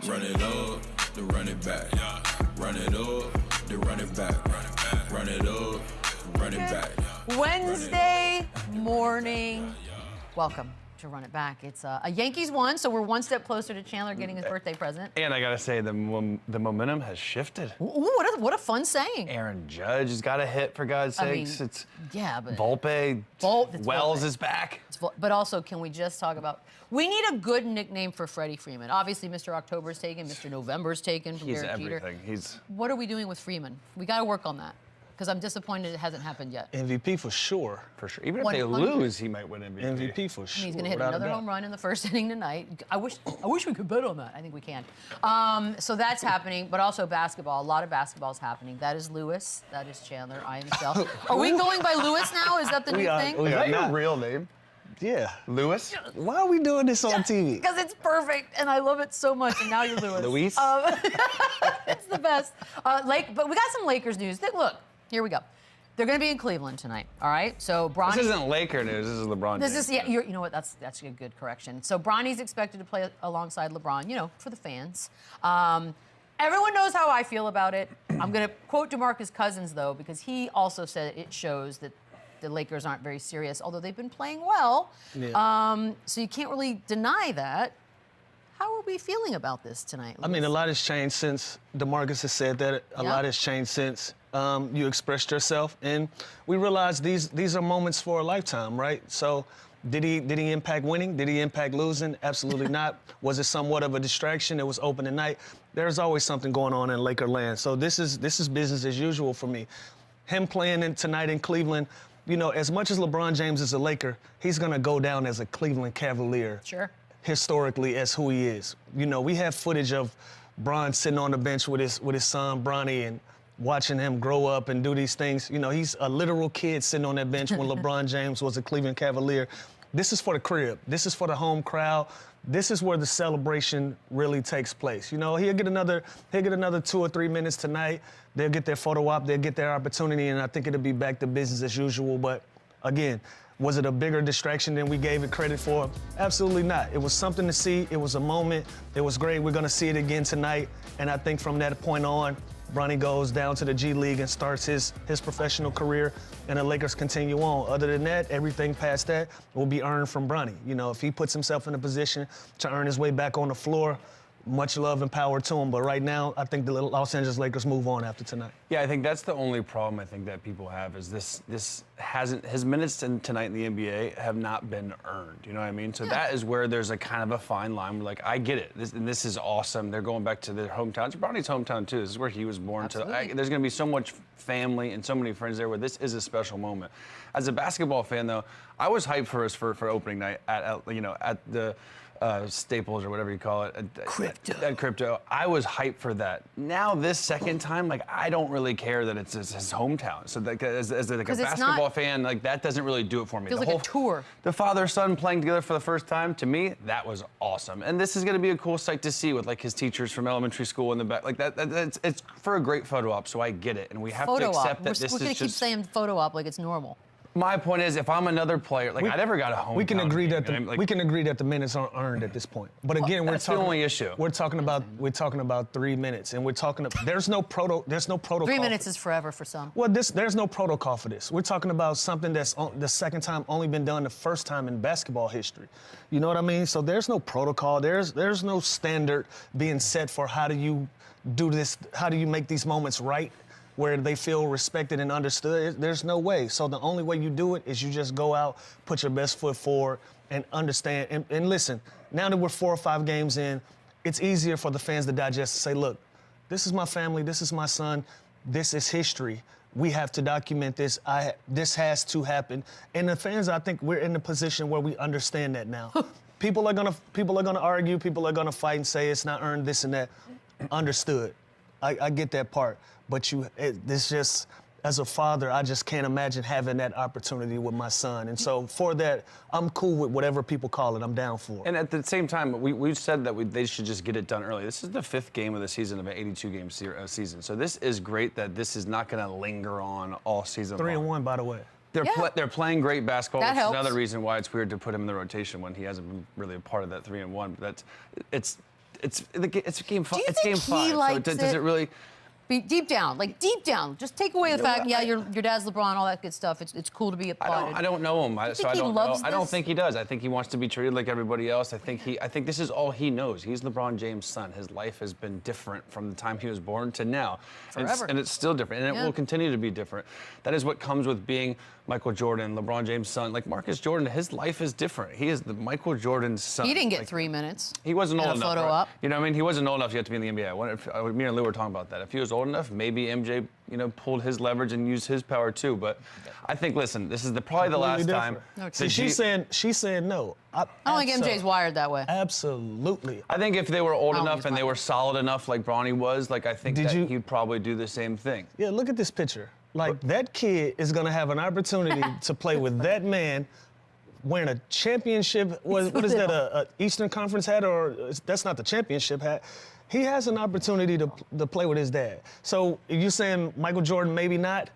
Run it up, then run it back. Run it up, then run it back. Run it up, run it back. Wednesday morning. Welcome to Run It Back. It's a Yankees won, so we're one step closer to Chandler getting his birthday present. And I gotta say, the momentum has shifted. Ooh, what a fun saying. Aaron Judge has got a hit, for God's sakes. It's yeah, but Volpe. Wells is back. But also, can we just talk about? We need a good nickname for Freddie Freeman. Obviously, Mr. October's taken, Mr. November's taken from He's Derek everything. Jeter. What are we doing with Freeman? We got to work on that. Because I'm disappointed it hasn't happened yet. MVP for sure. For sure. Even if they lose, he might win MVP. MVP for sure. He's going to hit another home run in the first inning tonight. I wish we could bet on that. I think we can. So that's happening, but also basketball. A lot of basketball is happening. That is Lewis. That is Chandler. I am Michelle. Are we going by Lewis now? Is that the new thing? Is that your real name? Yeah. Lewis? Why are we doing this on TV? Because it's perfect, and I love it so much, and now you're Lewis. Luis? It's the best. But we got some Lakers news. Look, here we go. They're going to be in Cleveland tonight, all right? So Bronny... This isn't Laker news, this is LeBron James. This is, yeah, you know what, that's a good correction. So Bronny's expected to play alongside LeBron, you know, for the fans. Everyone knows how I feel about it. I'm going to quote DeMarcus Cousins, though, because he also said it shows that the Lakers aren't very serious, although they've been playing well. Yeah. So you can't really deny that. How are we feeling about this tonight, Lewis? I mean, a lot has changed since DeMarcus has said that. A lot has changed since you expressed yourself. And we realize these are moments for a lifetime, right? So did he impact winning? Did he impact losing? Absolutely not. Was it somewhat of a distraction? It was opening night. There's always something going on in Laker land. So this is business as usual for me. Him playing tonight in Cleveland, you know, as much as LeBron James is a Laker, he's going to go down as a Cleveland Cavalier. Sure. Historically, as who he is. You know, we have footage of Bron sitting on the bench with his son Bronny and watching him grow up and do these things. You know, he's a literal kid sitting on that bench when LeBron James was a Cleveland Cavalier. This is for the crib. This is for the home crowd. This is where the celebration really takes place. You know, he'll get another 2 or 3 minutes tonight. They'll get their photo op. They'll get their opportunity, and I think it'll be back to business as usual. But again, was it a bigger distraction than we gave it credit for? Absolutely not. It was something to see. It was a moment. It was great. We're going to see it again tonight. And I think from that point on, Bronny goes down to the G League and starts his professional career, and the Lakers continue on. Other than that, everything past that will be earned from Bronny. You know, if he puts himself in a position to earn his way back on the floor, much love and power to him. But right now, I think the Los Angeles Lakers move on after tonight. Yeah, I think that's the only problem I think that people have is his minutes tonight in the NBA have not been earned. You know what I mean? So that is where there's a kind of a fine line. We're like, I get it. This is awesome. They're going back to their hometown. It's Bronny's hometown too. This is where he was born. There's going to be so much family and so many friends there where this is a special moment. As a basketball fan, though, I was hyped for opening night at the Staples or whatever you call it. At Crypto. I was hyped for that. Now this second time, like, I don't really care that it's his hometown. So like, as like a basketball fan, like, that doesn't really do it for me. Feels like a tour. The father-son playing together for the first time, to me, that was awesome. And this is going to be a cool sight to see with like his teachers from elementary school in the back. Like it's for a great photo op, so I get it. And we have to accept that this is just... We're going to keep saying photo op like it's normal. My point is, if I'm another player, like I never got a home. We can agree that the minutes aren't earned at this point. But again, that's the only issue. We're talking about 3 minutes, and we're talking about there's no protocol. 3 minutes is forever for some. Well, there's no protocol for this. We're talking about something that's the second time only been done the first time in basketball history. You know what I mean? So there's no protocol. There's no standard being set for how do you do this? How do you make these moments right, where they feel respected and understood? There's no way. So the only way you do it is you just go out, put your best foot forward, and understand. And listen, now that we're 4 or 5 games in, it's easier for the fans to digest and say, look, this is my family, this is my son, this is history. We have to document this. This has to happen. And the fans, I think we're in the position where we understand that now. People are gonna argue, people are gonna fight and say it's not earned, this and that. Understood. I get that part, but this just, as a father, I just can't imagine having that opportunity with my son. And so for that, I'm cool with whatever people call it. I'm down for it. And at the same time, we've said that they should just get it done early. This is the 5th game of the season of an 82-game season. So this is great that this is not going to linger on all season 3-1, by the way. They're playing great basketball, which is another helps. reason why it's weird to put him in the rotation when he hasn't been really a part of that 3-1. But it's game five. Do you It's think game five. he So likes does it really? Deep down, just take away the fact, yeah, your dad's LeBron, all that good stuff. It's cool to be applauded. I don't know him, so I don't know. I don't this? think he does. I think he wants to be treated like everybody else. I think this is all he knows. He's LeBron James' son. His life has been different from the time he was born to now. Forever. And it's still different, and it will continue to be different. That is what comes with being Michael Jordan, LeBron James' son. Like Marcus Jordan, his life is different. He is the Michael Jordan's son. He didn't get 3 minutes. He wasn't old and a enough. photo Right? up. You know what I mean? He wasn't old enough yet to be in the NBA. Me and Lou were talking about that. If he was old enough, maybe MJ, pulled his leverage and used his power too. But I think, listen, this is probably the last time. Okay. She's saying no. I don't think MJ's wired that way. Absolutely. I think if they were old I don't enough think and they it's were solid enough like Bronny was, like I think he'd probably do the same thing. Yeah, look at this picture. Like, that kid is going to have an opportunity to play with that man wearing a championship. What is that, a Eastern Conference hat? Or that's not the championship hat. He has an opportunity to play with his dad. So you're saying Michael Jordan maybe not?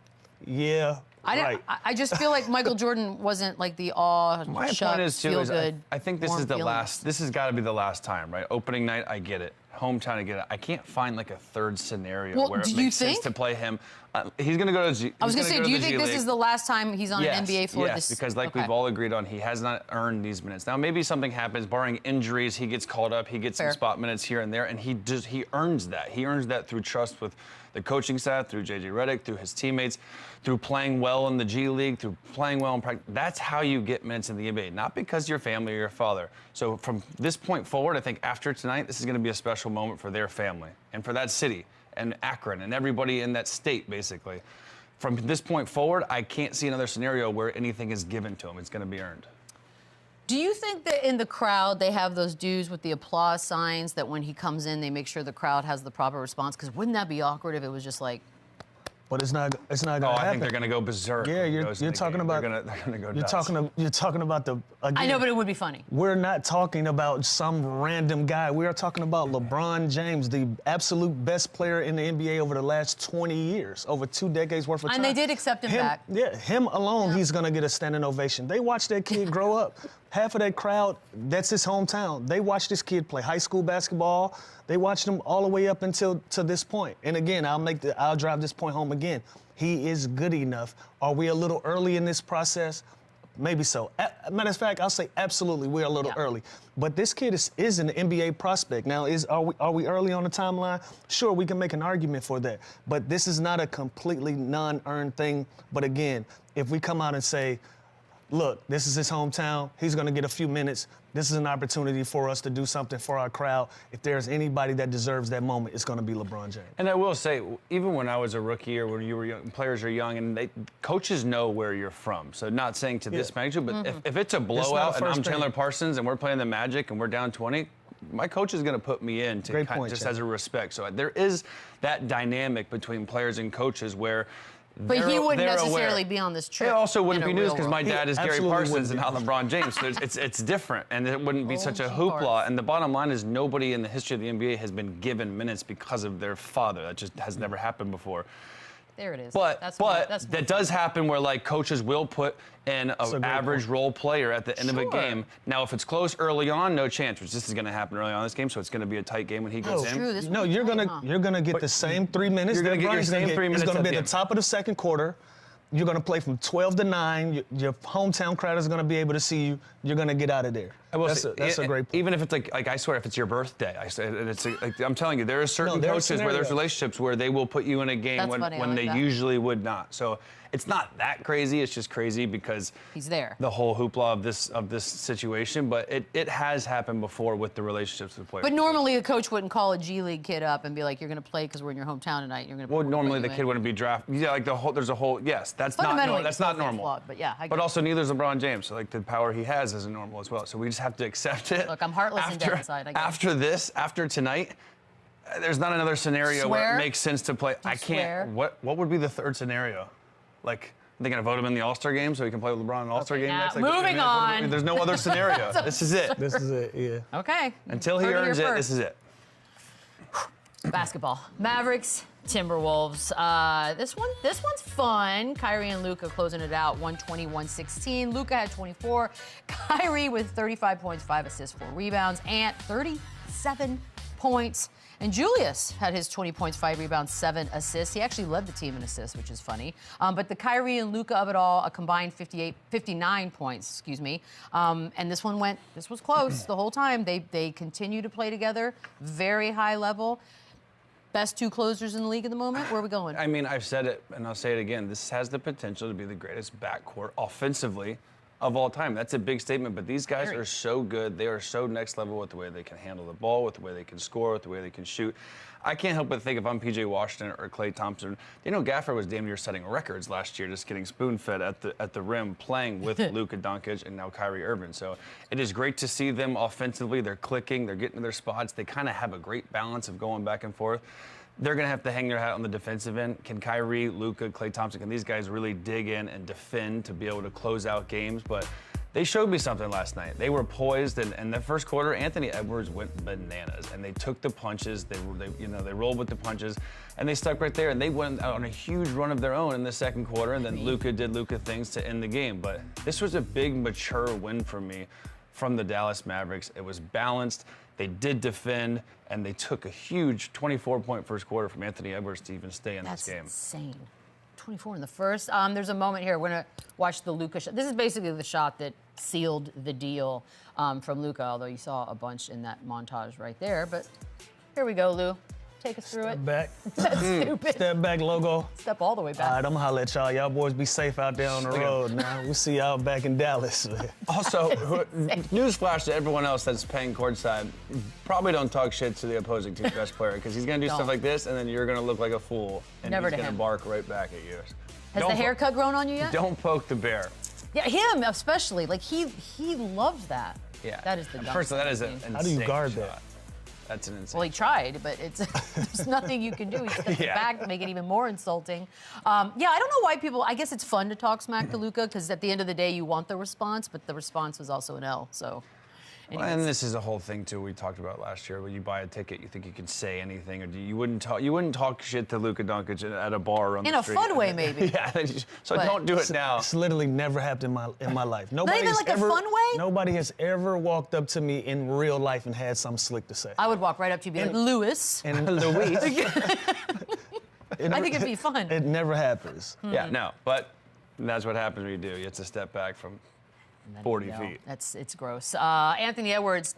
Yeah, right. I just feel like Michael Jordan wasn't like the My point is, too, is good. I think this is the last, this has got to be the last time, right? Opening night, I get it. Hometown, I get it. I can't find like a third scenario where it makes sense to play him. He's going to go to I was going to say, do you think this is the last time he's on an NBA floor? Yes, because like we've all agreed on, he has not earned these minutes. Now, maybe something happens, barring injuries, he gets called up, he gets some spot minutes here and there, and he earns that. He earns that through trust with the coaching staff, through JJ Redick, through his teammates, through playing well in the G League, through playing well in practice. That's how you get minutes in the NBA, not because your family or your father. So from this point forward, I think after tonight, this is going to be a special moment for their family and for that city and Akron and everybody in that state, basically. From this point forward, I can't see another scenario where anything is given to him. It's going to be earned. Do you think that in the crowd they have those dudes with the applause signs that when he comes in, they make sure the crowd has the proper response? Because wouldn't that be awkward if it was just like... But it's not going to happen. I think they're going to go berserk. Yeah, you're talking about... They're going to go nuts. You're talking about the... Again, I know, but it would be funny. We're not talking about some random guy. We are talking about LeBron James, the absolute best player in the NBA over the last 20 years, over 2 decades worth of time. And they did accept him back. Yeah, him alone, he's going to get a standing ovation. They watched that kid grow up. Half of that crowd, that's his hometown. They watched this kid play high school basketball. They watched him all the way up until to this point. And again, I'll drive this point home again. He is good enough. Are we a little early in this process? Maybe so. Matter of fact, I'll say absolutely we're a little early. But this kid is an NBA prospect. Now, are we early on the timeline? Sure, we can make an argument for that. But this is not a completely non-earned thing. But again, if we come out and say, look, this is his hometown. He's going to get a few minutes. This is an opportunity for us to do something for our crowd. If there's anybody that deserves that moment, it's going to be LeBron James. And I will say, even when I was a rookie or when you were young, players are young, and coaches know where you're from. So not saying to this magnitude, but if it's a blowout and I'm Chandler Parsons and we're playing the Magic and we're down 20, my coach is going to put me in to just as a respect. So there is that dynamic between players and coaches where But he wouldn't necessarily be on this trip. It also wouldn't be news because my dad is Gary absolutely Parsons and not LeBron James. So it's different, and it wouldn't be such a hoopla. And the bottom line is nobody in the history of the NBA has been given minutes because of their father. That just has never happened before. There it is. But that does happen where like coaches will put in an average role player at the end of a game. Now, if it's close early on, no chance. Which this is going to happen early on in this game, so it's going to be a tight game when he goes in. True. No, you're gonna get the same 3 minutes. You're going to get your same 3 minutes. It's going to be at the top of the second quarter. You're going to play from 12 to 9. Your hometown crowd is going to be able to see you. You're going to get out of there. That's a great point. Even if it's like I swear, if it's your birthday, I'm telling you, there are certain coaches where there's relationships where they will put you in a game when they usually would not. So it's not that crazy. It's just crazy because he's there. The whole hoopla of this situation, but it has happened before with the relationships with players. But normally a coach wouldn't call a G League kid up and be like, "You're going to play because we're in your hometown tonight. You're going to." Well, normally the kid wouldn't be drafted. Yeah, like there's a whole that's not normal. Flawed, but yeah, but also neither is LeBron James. So like the power he has isn't normal as well. So we just have to accept it. Look, I'm heartless and dead inside. After tonight, there's not another scenario where it makes sense to play. I can't. What would be the third scenario? Like, are they going to vote him in the All-Star game so he can play with LeBron in the All-Star game next? Like, moving on. There's no other scenario. This is it. This is it, yeah. Okay. Until he earns it, this is it. Basketball. Mavericks, Timberwolves. This one's fun. Kyrie and LUKA closing it out, 120-116. LUKA had 24. Kyrie with 35 points, 5 assists, 4 rebounds, and 37 points. And Julius had his 20 points, 5 rebounds, 7 assists. He actually led the team in assists, which is funny. But the KYRIE and LUKA of it all, a combined 59 points, excuse me. And this was close the whole time. They continue to play together, very high level. Best 2 closers in the league at the moment. Where are we going? I mean, I've said it, and I'll say it again. This has the potential to be the greatest backcourt offensively of all time. That's a big statement, but these guys are so good. They are so next level with the way they can handle the ball, with the way they can score, with the way they can shoot. I can't help but think if I'm PJ Washington or Klay Thompson, Gaffer was damn near setting records last year, just getting spoon-fed at the rim, playing with Luka Doncic and now Kyrie Irving. So it is great to see them offensively. They're clicking, they're getting to their spots. They kind of have a great balance of going back and forth. They're going to have to hang their hat on the defensive end. Can Kyrie, Luka, Klay Thompson, can these guys really dig in and defend to be able to close out games? But they showed me something last night. They were poised, and in the first quarter, Anthony Edwards went bananas, and they took the punches. They rolled with the punches, and they stuck right there, and they went on a huge run of their own in the second quarter, and then Luka did Luka things to end the game. But this was a big, mature win for me from the Dallas Mavericks. It was balanced. They did defend, and they took a huge 24-point first quarter from Anthony Edwards to even stay in this game. That's insane. 24 in the first. There's a moment here. We're going to watch the Luka shot. This is basically the shot that sealed the deal from Luka, although you saw a bunch in that montage right there. But here we go, Lou. Take us through it. Back. That's stupid. Step back, logo. Step all the way back. All right, I'm gonna holler at y'all. Y'all boys be safe out there on the road now. We'll see y'all back in Dallas. Also, newsflash to everyone else that's paying courtside, probably don't talk shit to the opposing team's best player, because he's gonna do stuff like this, and then you're gonna look like a fool, and he's gonna bark right back at you. Has the haircut grown on you yet? Don't poke the bear. Yeah, him especially. Like, he loves that. Yeah. That is the dumb First of all, that is an insane How do you guard shot. that? That's an insane. Well, he tried, but there's nothing you can do. He steps back to make it even more insulting. Yeah, I don't know why people, I guess it's fun to talk smack to Luka, because at the end of the day, you want the response, but the response was also an L, so. Well, and this is a whole thing too we talked about last year. When you buy a ticket, you think you can say anything, or you wouldn't talk shit to Luka Doncic at a bar on the street. In a fun way, maybe. Yeah, so don't do it now. It's literally never happened in my life. Not even like a fun way? Nobody has ever walked up to me in real life and had something slick to say. I would walk right up to you and be like, Lewis. And Luis. I think it'd be fun. It never happens. Yeah, no, but that's what happens when you do. You have to step back from 40 feet. It's gross. Anthony Edwards,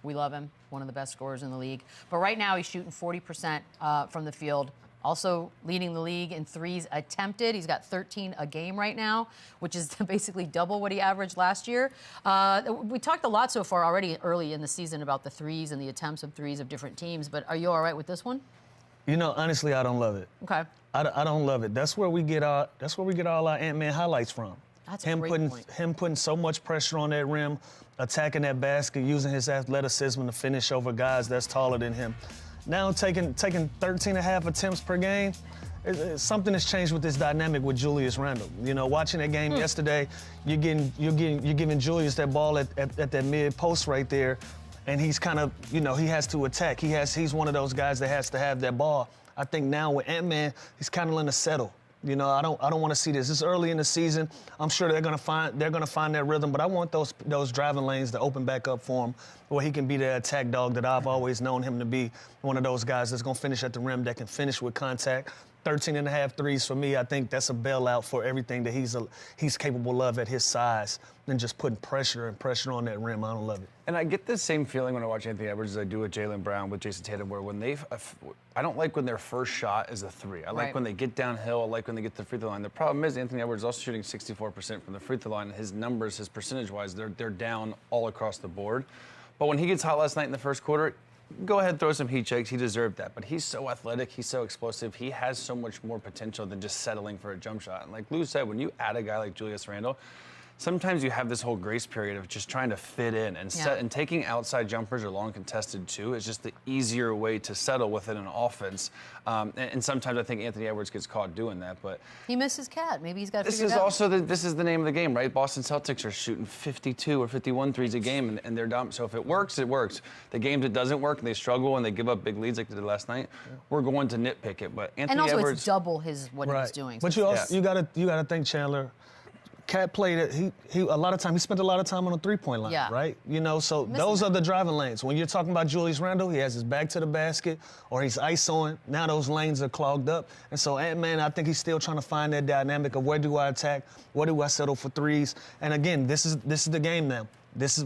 we love him. One of the best scorers in the league. But right now he's shooting 40% from the field. Also leading the league in threes attempted. He's got 13 a game right now, which is basically double what he averaged last year. We talked a lot so far already early in the season about the threes and the attempts of threes of different teams. But are you all right with this one? You know, honestly, I don't love it. Okay. I don't love it. That's where we get all our Ant-Man highlights from. That's a great point. Him putting so much pressure on that rim, attacking that basket, using his athleticism to finish over guys that's taller than him. Now taking 13.5 attempts per game, something has changed with this dynamic with Julius Randle. You know, watching that game yesterday, you're giving Julius that ball at that mid post right there, and he's kind of, you know, he has to attack. He's one of those guys that has to have that ball. I think now with Ant-Man, he's kind of learning to settle. You know, I don't want to see this. It's early in the season. I'm sure they're gonna find that rhythm, but I want those driving lanes to open back up for him, where he can be the attack dog that I've always known him to be. One of those guys that's gonna finish at the rim, that can finish with contact. 13.5 threes for me. I think that's a bailout for everything that he's capable of at his size, and just putting pressure on that rim. I don't love it. And I get the same feeling when I watch Anthony Edwards as I do with Jaylen Brown, with Jason Tatum, where when I don't like when their first shot is a three. I like when they get downhill. I like when they get to the free throw line. The problem is Anthony Edwards is also shooting 64% from the free throw line. His numbers, his percentage-wise, they're down all across the board. But when he gets hot last night in the first quarter, go ahead, throw some heat checks. He deserved that. But he's so athletic. He's so explosive. He has so much more potential than just settling for a jump shot. And like Lou said, when you add a guy like Julius Randle, sometimes you have this whole grace period of just trying to fit in and set, and taking outside jumpers or long contested too is just the easier way to settle within an offense. And sometimes I think Anthony Edwards gets caught doing that, but he misses cat. Maybe he's got to this figure is it out. also this is the name of the game, right? Boston Celtics are shooting 52 or 51 threes a game, and they're dumb. So if it works, it works. The games it doesn't work and they struggle and they give up big leads like they did last night, we're going to nitpick it. But Anthony and also Edwards, it's double what he was doing. But you gotta think, Chandler. Cat played it. He a lot of time. He spent a lot of time on the three-point line, Yeah. right? You know, so those are the driving lanes. When you're talking about Julius Randle, he has his back to the basket, or he's isoing. Now those lanes are clogged up, and so Ant-Man, I think he's still trying to find that dynamic of where do I attack, where do I settle for threes, and again, this is the game now.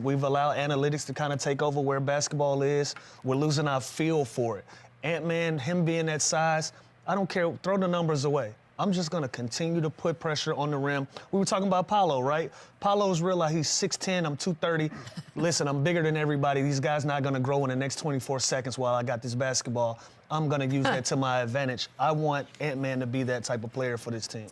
We've allowed analytics to kind of take over where basketball is. We're losing our feel for it. Ant-Man, him being that size, I don't care. Throw the numbers away. I'm just going to continue to put pressure on the rim. We were talking about Paolo, right? Paolo's realized he's 6'10", I'm 230. Listen, I'm bigger than everybody. These guys not going to grow in the next 24 seconds while I got this basketball. I'm going to use that to my advantage. I want Ant-Man to be that type of player for this team.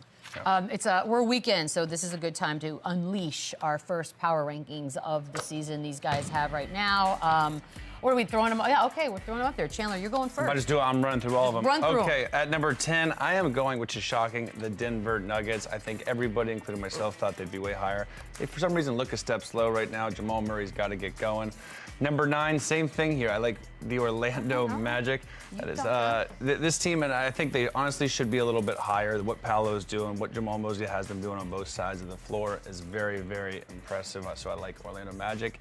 We're a weekend, so this is a good time to unleash our first power rankings of the season these guys have right now. What are we throwing them? Yeah, okay, we're throwing them up there. Chandler, you're going first. I just do it. I'm running through all of them. Run through Okay, at number 10, I am going, which is shocking, the Denver Nuggets. I think everybody, including myself, thought they'd be way higher. They, for some reason, look a step slow right now. Jamal Murray's got to get going. Number 9, same thing here. I like the Orlando Magic. That is this team, and I think they honestly should be a little bit higher. What Paolo's doing, what Jamal Mosley has them doing on both sides of the floor is very, very impressive. So I like Orlando Magic.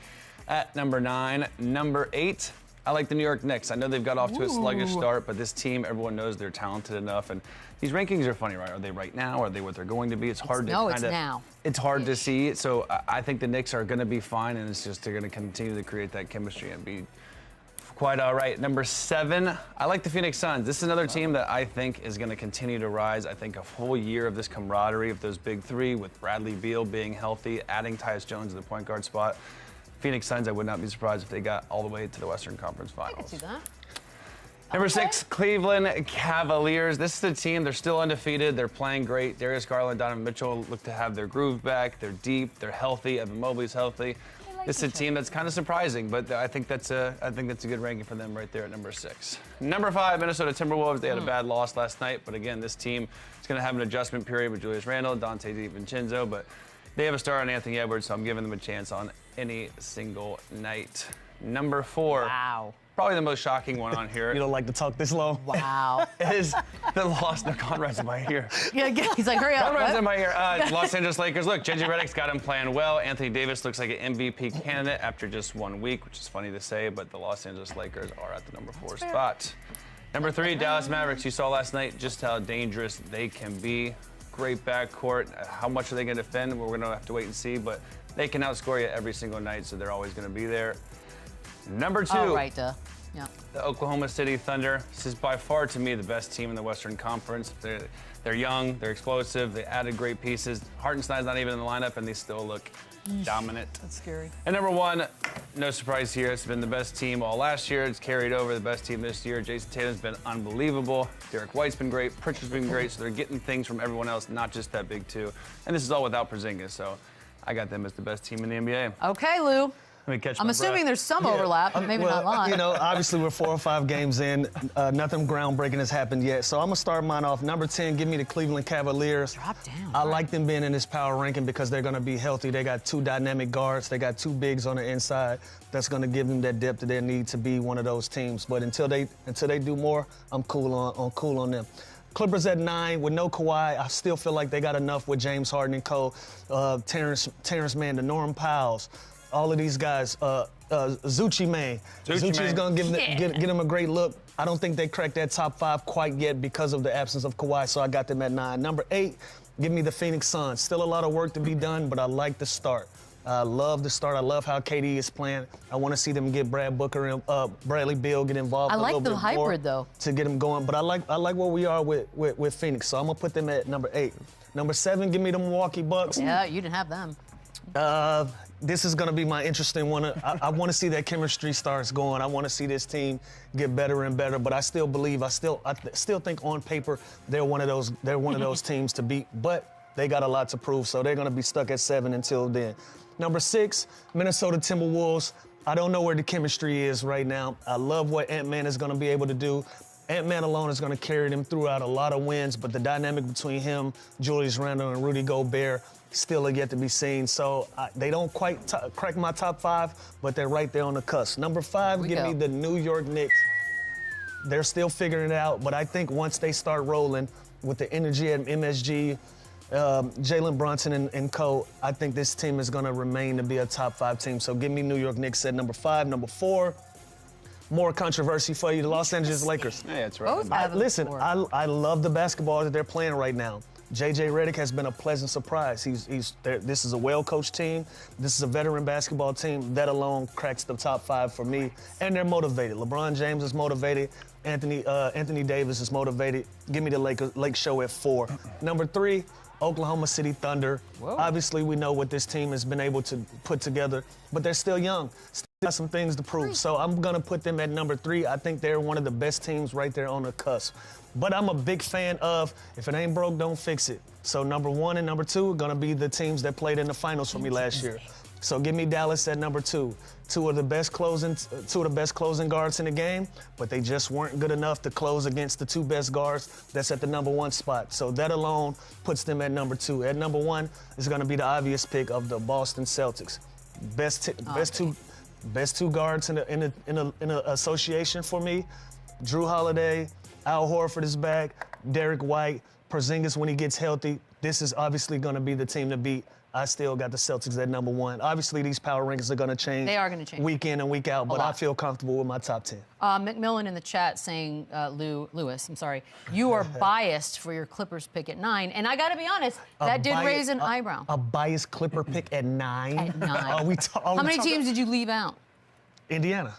At number 9, number 8. I like the New York Knicks. I know they've got off to a sluggish start, but this team, everyone knows they're talented enough. And these rankings are funny, right? Are they right now? Are they what they're going to be? It's hard to kind of. No, it's now. It's hard to see. So I think the Knicks are going to be fine, and it's just they're going to continue to create that chemistry and be quite all right. Number 7, I like the Phoenix Suns. This is another team that I think is going to continue to rise. I think a full year of this camaraderie of those big three with Bradley Beal being healthy, adding Tyus Jones to the point guard spot. Phoenix Suns, I would not be surprised if they got all the way to the Western Conference Finals. I can see that. Number 6, Cleveland Cavaliers. This is the team. They're still undefeated. They're playing great. Darius Garland, Donovan Mitchell look to have their groove back. They're deep. They're healthy. Evan Mobley's healthy. This is a team that's kind of surprising, but I think that's a good ranking for them right there at number 6. Number 5, Minnesota Timberwolves. They had a bad loss last night, but again, this team is going to have an adjustment period with Julius Randle, Dante DiVincenzo, but they have a star on Anthony Edwards, so I'm giving them a chance on any single night. Number 4. Wow. Probably the most shocking one on here. You don't like to talk this long? Wow. Is the loss. No, Conrad's in my ear. Yeah, he's like, hurry up. Conrad's in my ear. Los Angeles Lakers. Look, JJ Redick's got him playing well. Anthony Davis looks like an MVP candidate after just 1 week, which is funny to say, but the Los Angeles Lakers are at the number 4 spot. Number 3, Dallas Mavericks. You saw last night just how dangerous they can be. Great backcourt. How much are they going to defend? We're going to have to wait and see, but they can outscore you every single night, so they're always going to be there. Number 2. Oh, right, yeah. The Oklahoma City Thunder. This is by far, to me, the best team in the Western Conference. They're young, they're explosive, they added great pieces. Hartenstein's not even in the lineup, and they still look dominant. That's scary. And number 1, no surprise here, it's been the best team all last year. It's carried over the best team this year. Jason Tatum's been unbelievable. Derek White's been great. Pritchard's been great, so they're getting things from everyone else, not just that big two. And this is all without Porzingis, so I got them as the best team in the NBA. Okay, Lou. Let me catch I'm my assuming breath. there's some overlap, but maybe not a lot. You know, obviously we're 4 or 5 games in. Nothing groundbreaking has happened yet. So I'm going to start mine off. Number 10, give me the Cleveland Cavaliers. Drop down. I like them being in this power ranking because they're going to be healthy. They got 2 dynamic guards. They got 2 bigs on the inside. That's going to give them that depth that they need to be one of those teams. But until they do more, I'm cool on them. Clippers at 9 with no Kawhi. I still feel like they got enough with James Harden and Cole, Terrence Mann, the Norm Powells, all of these guys. Zucci Man. Zucci's going to get him a great look. I don't think they cracked that top 5 quite yet because of the absence of Kawhi, so I got them at 9. Number 8, give me the Phoenix Suns. Still a lot of work to be done, but I like the start. I love the start. I love how KD is playing. I want to see them get Brad Booker and Bradley Beal get involved. I like the hybrid, more though. To get them going, but I like where we are with Phoenix, so I'm going to put them at number 8. Number 7, give me the Milwaukee Bucks. Yeah, you didn't have them. This is going to be my interesting one. I want to see that chemistry starts going. I want to see this team get better and better. But I still believe, I still think on paper they're one of those teams to beat. But they got a lot to prove, so they're going to be stuck at 7 until then. Number 6, Minnesota Timberwolves. I don't know where the chemistry is right now. I love what Ant-Man is going to be able to do. Ant-Man alone is going to carry them throughout a lot of wins, but the dynamic between him, Julius Randle, and Rudy Gobert still yet to be seen. So they don't quite crack my top 5, but they're right there on the cusp. Number 5, give me the New York Knicks. They're still figuring it out, but I think once they start rolling with the energy at MSG, Jalen Brunson and co, I think this team is going to remain to be a top 5 team. So give me New York Knicks at number 5. Number 4, more controversy for you, the Los Angeles Lakers. Yeah, that's right. Both have them Listen, before. I love the basketball that they're playing right now. JJ Redick has been a pleasant surprise. This is a well-coached team. This is a veteran basketball team. That alone cracks the top 5 for me. And they're motivated. LeBron James is motivated. Anthony Davis is motivated. Give me the Lake Show at 4. Number 3, Oklahoma City Thunder. Whoa. Obviously, we know what this team has been able to put together, but they're still young. Still got some things to prove. So I'm going to put them at number 3. I think they're one of the best teams right there on the cusp. But I'm a big fan of, if it ain't broke, don't fix it. So number 1 and number 2 are going to be the teams that played in the finals for me last year. So give me Dallas at number 2. Two of the best closing guards in the game, but they just weren't good enough to close against the 2 best guards that's at the number 1 spot. So that alone puts them at number 2. At number 1 is going to be the obvious pick of the Boston Celtics. Best two guards in the association for me. Drew Holiday, Al Horford is back, Derek White, Porzingis when he gets healthy. This is obviously going to be the team to beat. I still got the Celtics at number 1. Obviously, these power rankings are going to change. They are going to change. Week in and week out, but I feel comfortable with my top 10. McMillan in the chat saying, Lewis, I'm sorry, you are biased for your Clippers pick at 9. And I got to be honest, that did raise an eyebrow. A biased Clipper pick at 9? At 9. How many teams did you leave out? Indiana.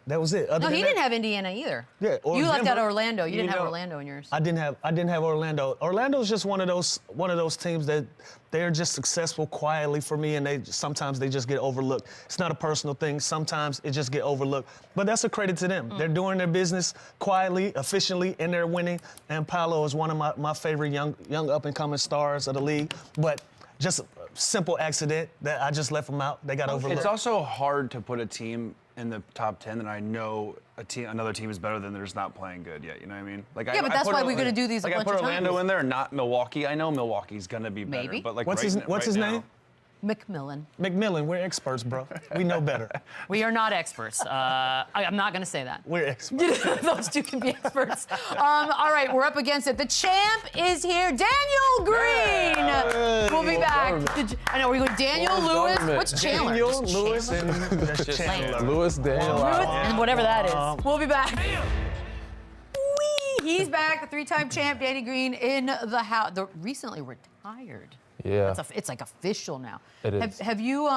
That was it. No, he didn't have Indiana either. Yeah, or you left out Denver. Orlando. You didn't have Orlando in yours. I didn't have Orlando. Orlando's just one of those teams that they're just successful quietly for me, and sometimes they just get overlooked. It's not a personal thing. Sometimes it just get overlooked. But that's a credit to them. They're doing their business quietly, efficiently, and they're winning. And Paolo is one of my favorite young up-and-coming stars of the league. But just a simple accident that I just left them out. They got overlooked. It's also hard to put a team in the top 10 that I know another team is better than they're just not playing good yet. You know what I mean? Like Yeah, but that's why we're gonna do these a Like I bunch put of Orlando times. in there, not Milwaukee. I know Milwaukee's gonna be better. Maybe. But like What's his now- name? McMillan. McMillan, we're experts, bro. We know better. We are not experts. I'm not going to say that. We're experts. Those two can be experts. All right, we're up against it. The champ is here, Daniel Green. We'll be back. I know, we're going Daniel Lewis. What's Chandler? Daniel Just Lewis Chandler? and that's Chandler. Lewis, Daniel. Lewis, and whatever that is. We'll be back. Whee! He's back, the 3-time champ, Danny Green, in the house. The recently retired. Yeah. It's like official now. It is. Have you,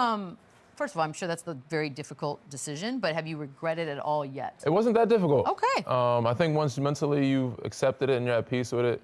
first of all, I'm sure that's the very difficult decision, but have you regretted it all yet? It wasn't that difficult. Okay. I think once mentally you've accepted it and you're at peace with it,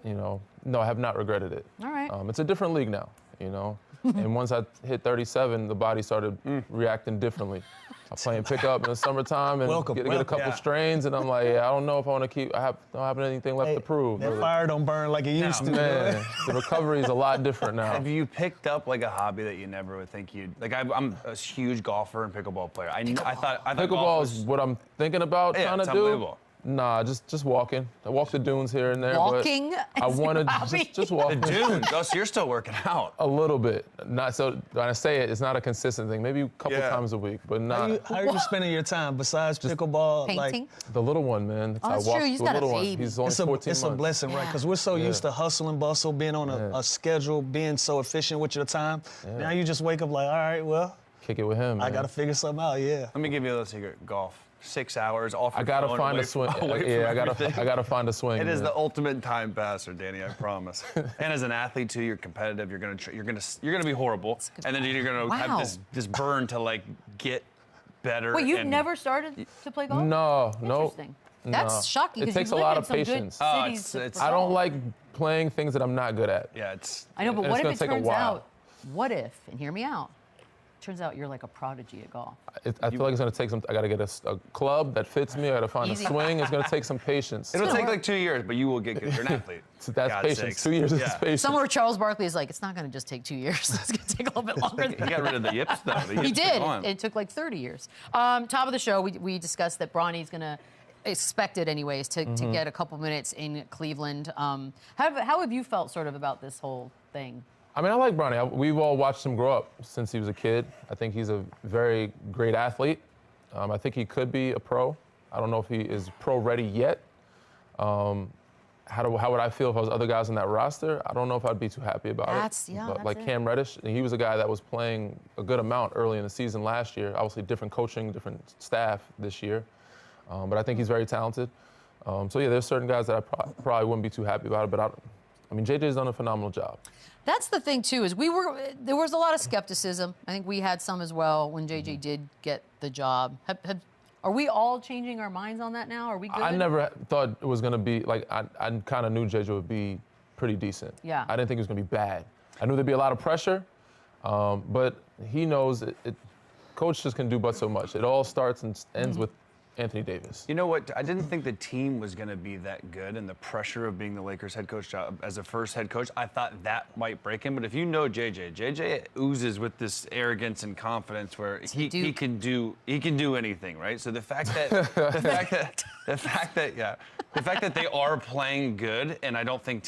no, I have not regretted it. All right. It's a different league now, and once I hit 37, the body started reacting differently. I'm playing pickup in the summertime and get a couple strains, and I'm like, I don't know if I want to keep. I don't have anything left to prove. That fire don't burn like it used to. Man, the recovery is a lot different now. Have you picked up like a hobby that you never would think you'd like? I'm a huge golfer and pickleball player. I thought golf Pickleball was, is what I'm thinking about trying to it's do. unbelievable. Nah, just walking. I walk the dunes here and there. Walking But I is want your to hobby? just walk. The dunes. Oh, so you're still working out. A little bit. Not so. When I say it, it's not a consistent thing. Maybe a couple times a week, but not. How are you spending your time besides pickleball? Painting? The little one, man. Oh, that's I walk true. He's the got a little one. baby. He's only 14 months. It's a blessing, right? Because we're so used to hustle and bustle, being on a schedule, being so efficient with your time. Now you just wake up like, all right, well, Kick it with him, man. I got to figure something out, yeah. Let me give you a little secret. Golf. 6 hours off. I gotta find a swing. Yeah, I gotta find a swing. It is man. the ultimate time passer, Danny. I promise. And as an athlete too, you're competitive. You're gonna be horrible, and then you're gonna have this burn to like get better. Wait, you've never started to play golf? No. Interesting. That's shocking. It 'cause takes you a live lot in of some good patience. cities to I don't golf. like playing things that I'm not good at. Yeah, it's. I know, but and what it's if it gonna take a turns while. out? What if? And hear me out. Turns out you're like a prodigy at golf. I feel like it's gonna take some. I gotta get a club that fits me. I gotta find Easy. a swing. It's gonna take some patience. It'll take like 2 years, but you will get good. You're an athlete. So that's God's patience. sakes. 2 years is Yeah. patience. Somewhere Charles Barkley is like, it's not going to just take 2 years. It's going to take a little bit longer He than got rid of the yips though. The He yips did. are gone. It took like 30 years. Top of the show, we discussed that Bronny's going to, expected anyways, to get a couple minutes in Cleveland. How have you felt sort of about this whole thing? I mean, I like Bronny. We've all watched him grow up since he was a kid. I think he's a very great athlete. I think he could be a pro. I don't know if he is pro ready yet. how would I feel if I was other guys on that roster? I don't know if I'd be too happy about it. Yeah, but that's like it. Cam Reddish, he was a guy that was playing a good amount early in the season last year. Obviously, different coaching, different staff this year. But I think he's very talented. So yeah, there's certain guys that I probably wouldn't be too happy about it. But I mean, JJ's done a phenomenal job. That's the thing too, is there was a lot of skepticism. I think we had some as well when JJ did get the job. Are we all changing our minds on that now? Are we good? I never thought it was going to be, like, I kind of knew JJ would be pretty decent. Yeah. I didn't think it was going to be bad. I knew there'd be a lot of pressure, but he knows coaches can do but so much. It all starts and ends with Anthony Davis. You know what? I didn't think the team was going to be that good, and the pressure of being the Lakers head coach as a first head coach, I thought that might break him. But if you know JJ oozes with this arrogance and confidence where he can do anything, right? So the fact that the fact that they are playing good, and I don't think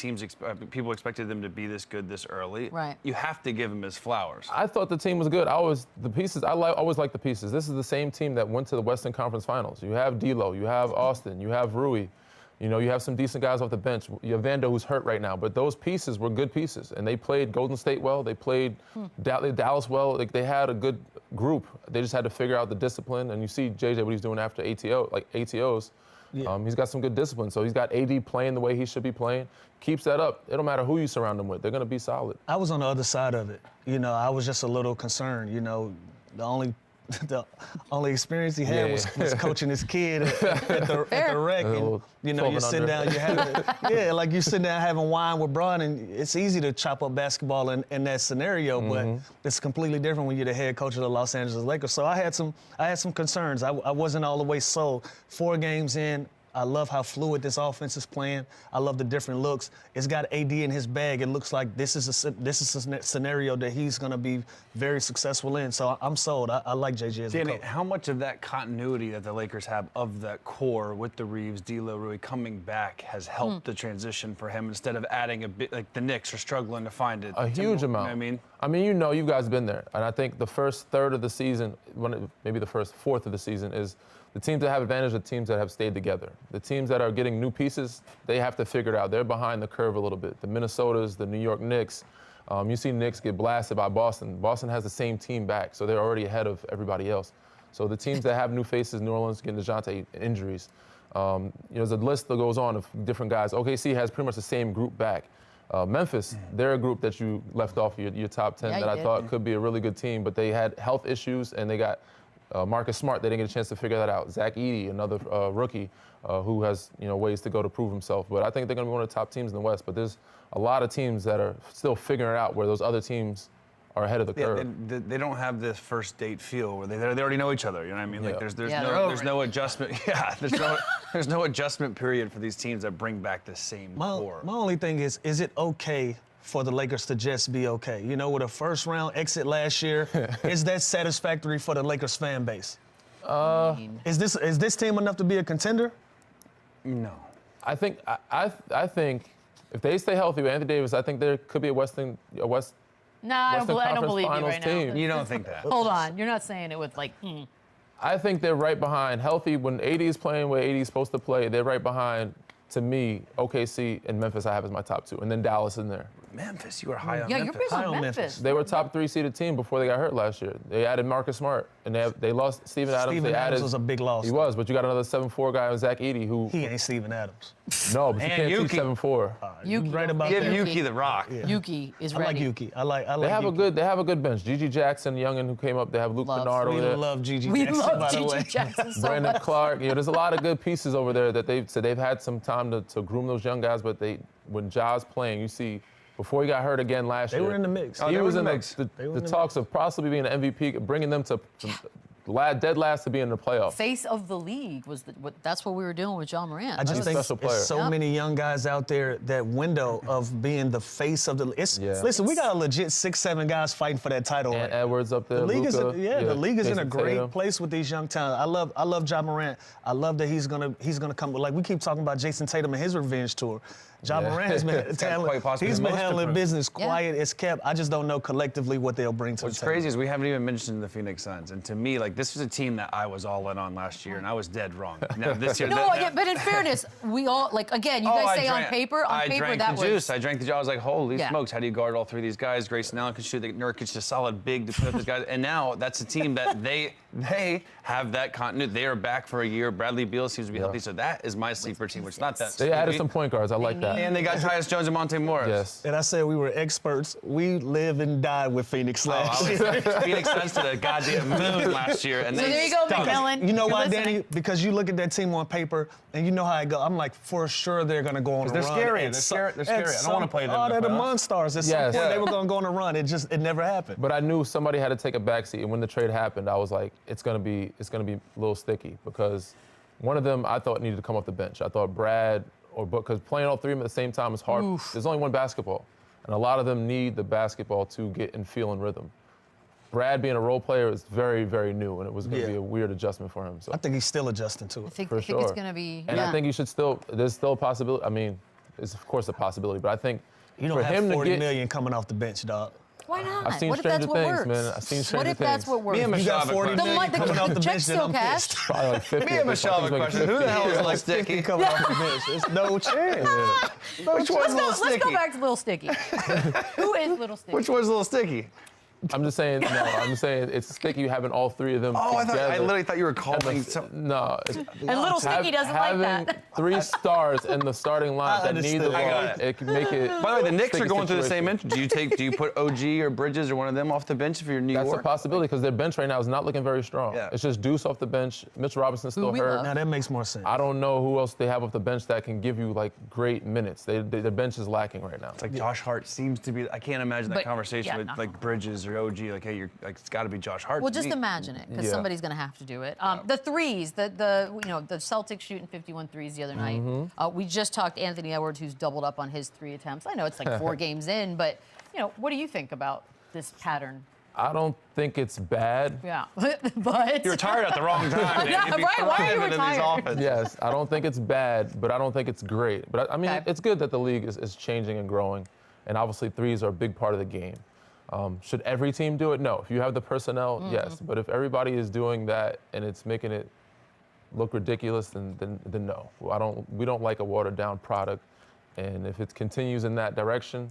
people expected them to be this good this early. Right. You have to give him his flowers. I thought the team was good. I always like the pieces. This is the same team that went to the Western Conference Finals. You have D'Lo, you have Austin, you have Rui. You know, you have some decent guys off the bench. You have Vando, who's hurt right now, but those pieces were good pieces, and they played Golden State well. They played Dallas well. Like, they had a good group. They just had to figure out the discipline. And you see JJ what he's doing after ATOs. Yeah. He's got some good discipline. So he's got AD playing the way he should be playing. Keeps that up. It don't matter who you surround him with. They're going to be solid. I was on the other side of it. You know, I was just a little concerned. You know, the only experience he had was coaching his kid at the rec. And, you know, you're sitting down, you're sitting down having wine with Bron, and it's easy to chop up basketball in that scenario, but it's completely different when you're the head coach of the Los Angeles Lakers. So I had some concerns. I wasn't all the way sold. 4 games in, I love how fluid this offense is playing. I love the different looks. It's got AD in his bag. It looks like this is a scenario that he's going to be very successful in. So I'm sold. I like JJ as a coach. How much of that continuity that the Lakers have of that core with the Reeves, D'Lo, Rui coming back has helped the transition for him instead of adding a bit like the Knicks are struggling to find it? A huge amount. You know what I mean, you know, you guys been there, and I think the first third of the season, maybe the first fourth of the season, is the teams that have advantage are teams that have stayed together. The teams that are getting new pieces, they have to figure it out. They're behind the curve a little bit. The Minnesotas, the New York Knicks. You see Knicks get blasted by Boston. Boston has the same team back, so they're already ahead of everybody else. So the teams that have new faces, New Orleans getting DeJounte injuries. You know, there's a list that goes on of different guys. OKC has pretty much the same group back. Memphis, they're a group that you left off your top 10 that I thought could be a really good team, but they had health issues, and they got Marcus Smart. They didn't get a chance to figure that out. Zach Edey, another rookie who has ways to go to prove himself. But I think they're going to be one of the top teams in the West. But there's a lot of teams that are still figuring it out where those other teams are ahead of the curve. They don't have this first date feel where they already know each other. You know what I mean? Like there's no adjustment. Yeah, there's no adjustment period for these teams that bring back the same core. My only thing is it okay for the Lakers to just be okay? You know, with a first round exit last year, is that satisfactory for the Lakers fan base? Is this team enough to be a contender? No. I think if they stay healthy with Anthony Davis, I think there could be a Western Conference I don't believe you right team. now. You don't think that? Hold on, you're not saying it with I think they're right behind. Healthy, when AD is playing where AD is supposed to play, they're right behind. To me, OKC and Memphis I have as my top 2, and then Dallas in there. Memphis, you were high on Memphis. Memphis. You're big on Memphis. They were top 3 seeded team before they got hurt last year. They added Marcus Smart, and they lost Steven Adams. Steven Adams was a big loss. He was, but you got another 7'4" guy with Zach Edey who. He ain't Steven Adams. No, but you can't Yuki. teach 7'4". Yuki, right about Give that. Yuki the rock. Yeah. Yuki is I ready. like Yuki. I like They have Yuki. they have a good bench. Gigi Jackson, youngin who came up. They have Luke Kennard We over there. love Gigi We Jackson, love by the way. Gigi Jackson so Brandon much. Clark. There's a lot of good pieces over there that they've had some time to groom those young guys. But when Ja's playing, you see. Before he got hurt again last year. They were in the mix. He was in the talks of possibly being an MVP, bringing them to dead last to be in the playoffs. Face of the league that's what we were doing with John Morant. I just think special player. there's so many young guys out there, that window of being the face of the Listen, we got a legit 6-7 guys fighting for that title. And Edwards up there. The league LUKA, the league is in a Jason great Tatum. place with these young talent. I love Ja Morant. I love that he's gonna come. Like we keep talking about Jason Tatum and his revenge tour. Ja Morant has been he's been handling business quiet as kept. I just don't know collectively what they'll bring to the table. What's crazy is we haven't even mentioned the Phoenix Suns, and to me, like like, this was a team that I was all in on last year, and I was dead wrong. Now, this year, but in fairness, we all, like, again, you guys say on paper, I drank that the juice. I drank the juice. I was like, holy smokes, how do you guard all three of these guys? Grayson Allen can shoot. Nurkic's a solid big to put up these guys. And now that's a team that they have that continuity. They are back for a year. Bradley Beal seems to be healthy, so that is my sleeper team, which is not that. They added some point guards. I like that. And they got Tyus Jones and Monte Morris. Yes. And I said we were experts. We live and die with Phoenix last year. Phoenix sent to the goddamn moon last year. And so there you go, McMillan. You know why, Danny? Because you look at that team on paper, and you know how it goes. I'm like, for sure they're going to go on a run. They're scary. They're scary. I don't want to play them. Oh, they're the Monstars. At some point, they were going to go on a run. It never happened. But I knew somebody had to take a backseat, and when the trade happened, I was like, it's gonna be a little sticky because one of them I thought needed to come off the bench. I thought Brad because playing all three of them at the same time is hard. Oof. There's only one basketball, and a lot of them need the basketball to get in feel and rhythm. Brad being a role player is very, very new, and it was going to be a weird adjustment for him. So I think he's still adjusting to it. I think sure. it's going to be. And I think you should there's still a possibility. I mean, it's of course a possibility, but I think you don't have $40 million coming off the bench, dog. Why not? I've seen what if that's what things, works? man. I've seen stranger what if that's what works? Me and Michelle have a question. coming off the bench still cashed. Probably like 50. Me and Michelle have a question. Who the hell is Lil Sticky? Coming off the bench. There's no chance. Which one's Lil Sticky? Let's go back to Lil Sticky. Who is Lil Sticky? Which one's Lil Sticky? I'm just saying, it's sticky having all three of them together. I literally thought you were calling something. No. And Little Sticky doesn't like that. Having three stars in the starting lineup that need the ball, it can make it. By the way, the Knicks are going through the same injury. Do you put OG or Bridges or one of them off the bench if you're New York? That's a possibility because their bench right now is not looking very strong. Yeah. It's just Deuce off the bench. Mitch Robinson's still hurt. Now that makes more sense. I don't know who else they have off the bench that can give you like great minutes. Their bench is lacking right now. It's like Josh Hart seems to be. I can't imagine that conversation with like Bridges or OG. Like, hey, it's got to be Josh Hart. Well, just imagine it, because somebody's going to have to do it. The threes, the Celtics shooting 51 threes the other night. We just talked to Anthony Edwards, who's doubled up on his 3 attempts. I know it's like 4 games in, but what do you think about this pattern? I don't think it's bad. Yeah, but you're retired at the wrong time. Yeah, right. Why are you retired? Yes, I don't think it's bad, but I don't think it's great. But I mean, it's good that the league is changing and growing, and obviously threes are a big part of the game. Should every team do it? No. If you have the personnel, yes. But if everybody is doing that and it's making it look ridiculous, then no. We don't like a watered down product. And if it continues in that direction,